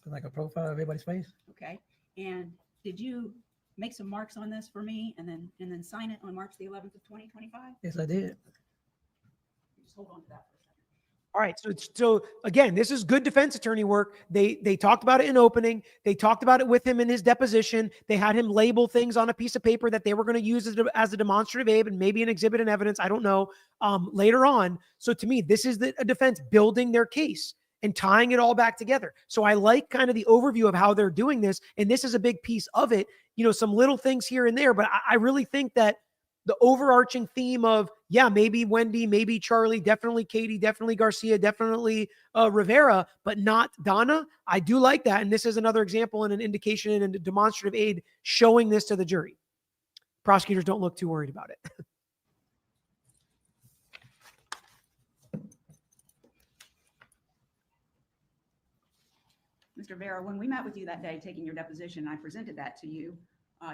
Like a profile of everybody's face. Okay. And did you make some marks on this for me and then sign it on March the 11th of 2025? Yes, I did. Just hold on to that for a second. All right. So again, this is good defense attorney work. They talked about it in opening. They talked about it with him in his deposition. They had him label things on a piece of paper that they were going to use as a demonstrative aid and maybe an exhibit in evidence. I don't know. Later on. So to me, this is a defense building their case and tying it all back together. So I like kind of the overview of how they're doing this. And this is a big piece of it. You know, some little things here and there, but I really think that the overarching theme of, yeah, maybe Wendi, maybe Charlie, definitely Katie, definitely Garcia, definitely Rivera, but not Donna. I do like that. And this is another example and an indication and a demonstrative aid showing this to the jury. Prosecutors don't look too worried about it. Mr. Vera, when we met with you that day, taking your deposition, I presented that to you.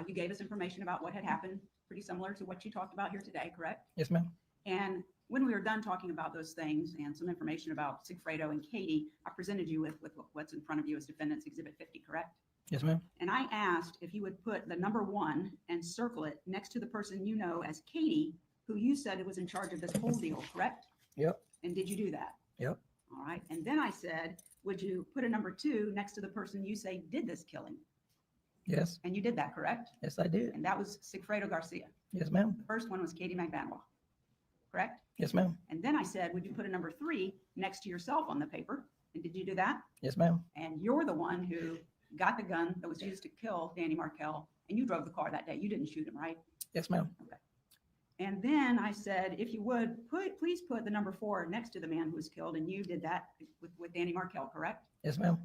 You gave us information about what had happened, pretty similar to what you talked about here today, correct? Yes, ma'am. And when we were done talking about those things and some information about Sigfredo and Katie, I presented you with what's in front of you as Defendant's Exhibit 50, correct? Yes, ma'am. And I asked if you would put the number 1 and circle it next to the person you know as Katie, who you said was in charge of this whole deal, correct? Yep. And did you do that? Yep. All right. And then I said, would you put a number 2 next to the person you say did this killing? Yes. And you did that, correct? Yes, I did. And that was Sigfredo Garcia. Yes, ma'am. The first one was Katie McBanwell, correct? Yes, ma'am. And then I said, would you put a number 3 next to yourself on the paper? And did you do that? Yes, ma'am. And you're the one who got the gun that was used to kill Danny Markel, and you drove the car that day. You didn't shoot him, right? Yes, ma'am. Okay. And then I said, if you would, please put the number 4 next to the man who was killed, and you did that with Danny Markel, correct? Yes, ma'am.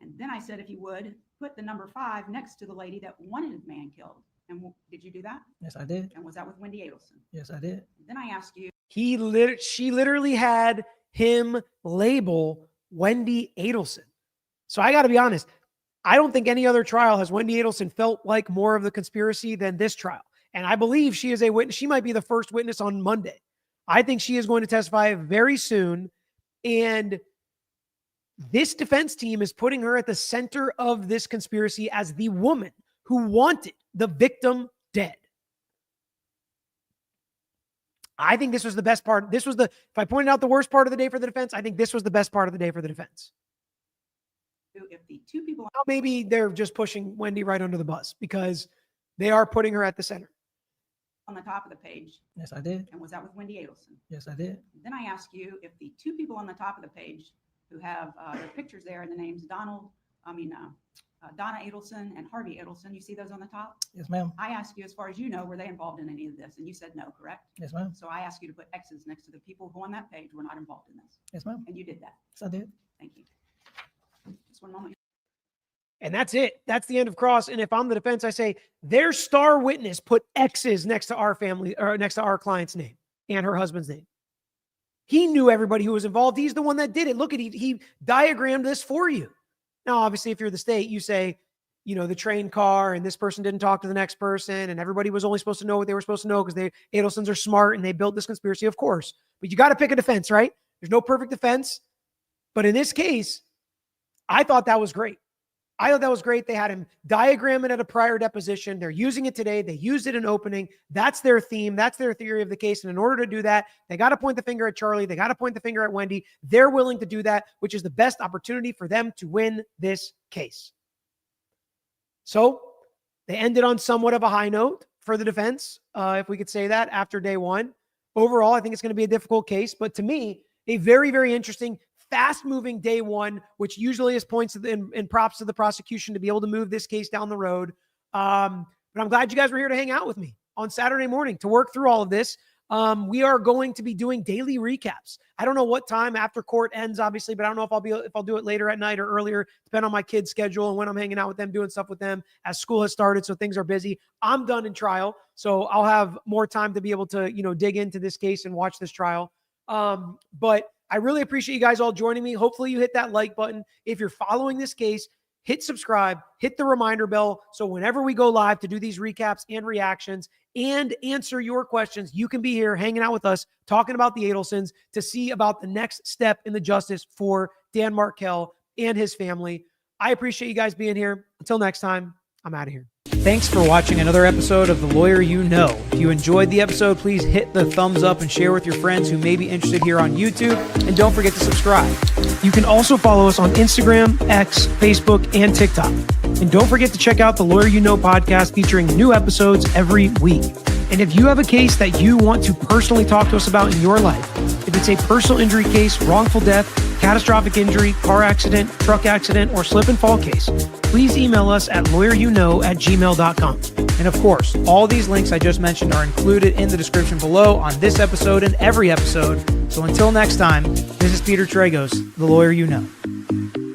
And then I said, if you would, put the number 5 next to the lady that wanted the man killed. And did you do that? Yes, I did. And was that with Wendi Adelson? Yes, I did. Then I asked you, She literally had him label Wendi Adelson. So I got to be honest. I don't think any other trial has Wendi Adelson felt like more of the conspiracy than this trial. And I believe she is a witness. She might be the first witness on Monday. I think she is going to testify very soon. And this defense team is putting her at the center of this conspiracy as the woman who wanted the victim dead. I think this was the best part. If I pointed out the worst part of the day for the defense, I think this was the best part of the day for the defense. if the 2 people Now maybe they're just pushing Wendi right under the bus because they are putting her at the center. on the top of the page, Yes, I did. and was that with Wendi Adelson? Yes, I did. Then I asked you if the 2 people on the top of the page who have their pictures there and the names Donna Adelson and Harvey Adelson, you see those on the top? Yes, ma'am. I asked you, as far as you know, were they involved in any of this? And you said no, correct? Yes, ma'am. So I asked you to put X's next to the people who on that page were not involved in this. Yes, ma'am. And you did that. Yes, I did. Thank you. Just one moment. And that's it. That's the end of cross. And if I'm the defense, I say their star witness put X's next to our family or next to our client's name and her husband's name. He knew everybody who was involved. He's the one that did it. Look at he diagrammed this for you. Now, obviously, if you're the state, you say, you know, the train car and this person didn't talk to the next person and everybody was only supposed to know what they were supposed to know because Adelsons are smart and they built this conspiracy, of course. But you got to pick a defense, right? There's no perfect defense. But in this case, I thought that was great. I thought that was great. They had him diagram it at a prior deposition. They're using it today. They used it in opening. That's their theme. That's their theory of the case. And in order to do that, they got to point the finger at Charlie. They got to point the finger at Wendi. They're willing to do that, which is the best opportunity for them to win this case. So they ended on somewhat of a high note for the defense, if we could say that, after day 1. Overall, I think it's going to be a difficult case. But to me, a very, very interesting, fast-moving day 1, which usually is points and props to the prosecution to be able to move this case down the road. But I'm glad you guys were here to hang out with me on Saturday morning to work through all of this. We are going to be doing daily recaps. I don't know what time after court ends, obviously, but I don't know if I'll do it later at night or earlier, depending on my kids' schedule and when I'm hanging out with them, doing stuff with them as school has started. So things are busy. I'm done in trial, so I'll have more time to be able to, dig into this case and watch this trial. But I really appreciate you guys all joining me. Hopefully you hit that like button. If you're following this case, hit subscribe, hit the reminder bell. So whenever we go live to do these recaps and reactions and answer your questions, you can be here hanging out with us, talking about the Adelsons to see about the next step in the justice for Dan Markel and his family. I appreciate you guys being here. Until next time, I'm out of here. Thanks for watching another episode of The Lawyer You Know. If you enjoyed the episode, please hit the thumbs up and share with your friends who may be interested here on YouTube. And don't forget to subscribe. You can also follow us on Instagram, X, Facebook, and TikTok. And don't forget to check out the Lawyer You Know podcast featuring new episodes every week. And if you have a case that you want to personally talk to us about in your life, if it's a personal injury case, wrongful death, catastrophic injury, car accident, truck accident, or slip and fall case, please email us at lawyeryouknow@gmail.com. And of course, all these links I just mentioned are included in the description below on this episode and every episode. So until next time, this is Peter Tragos, The Lawyer You Know.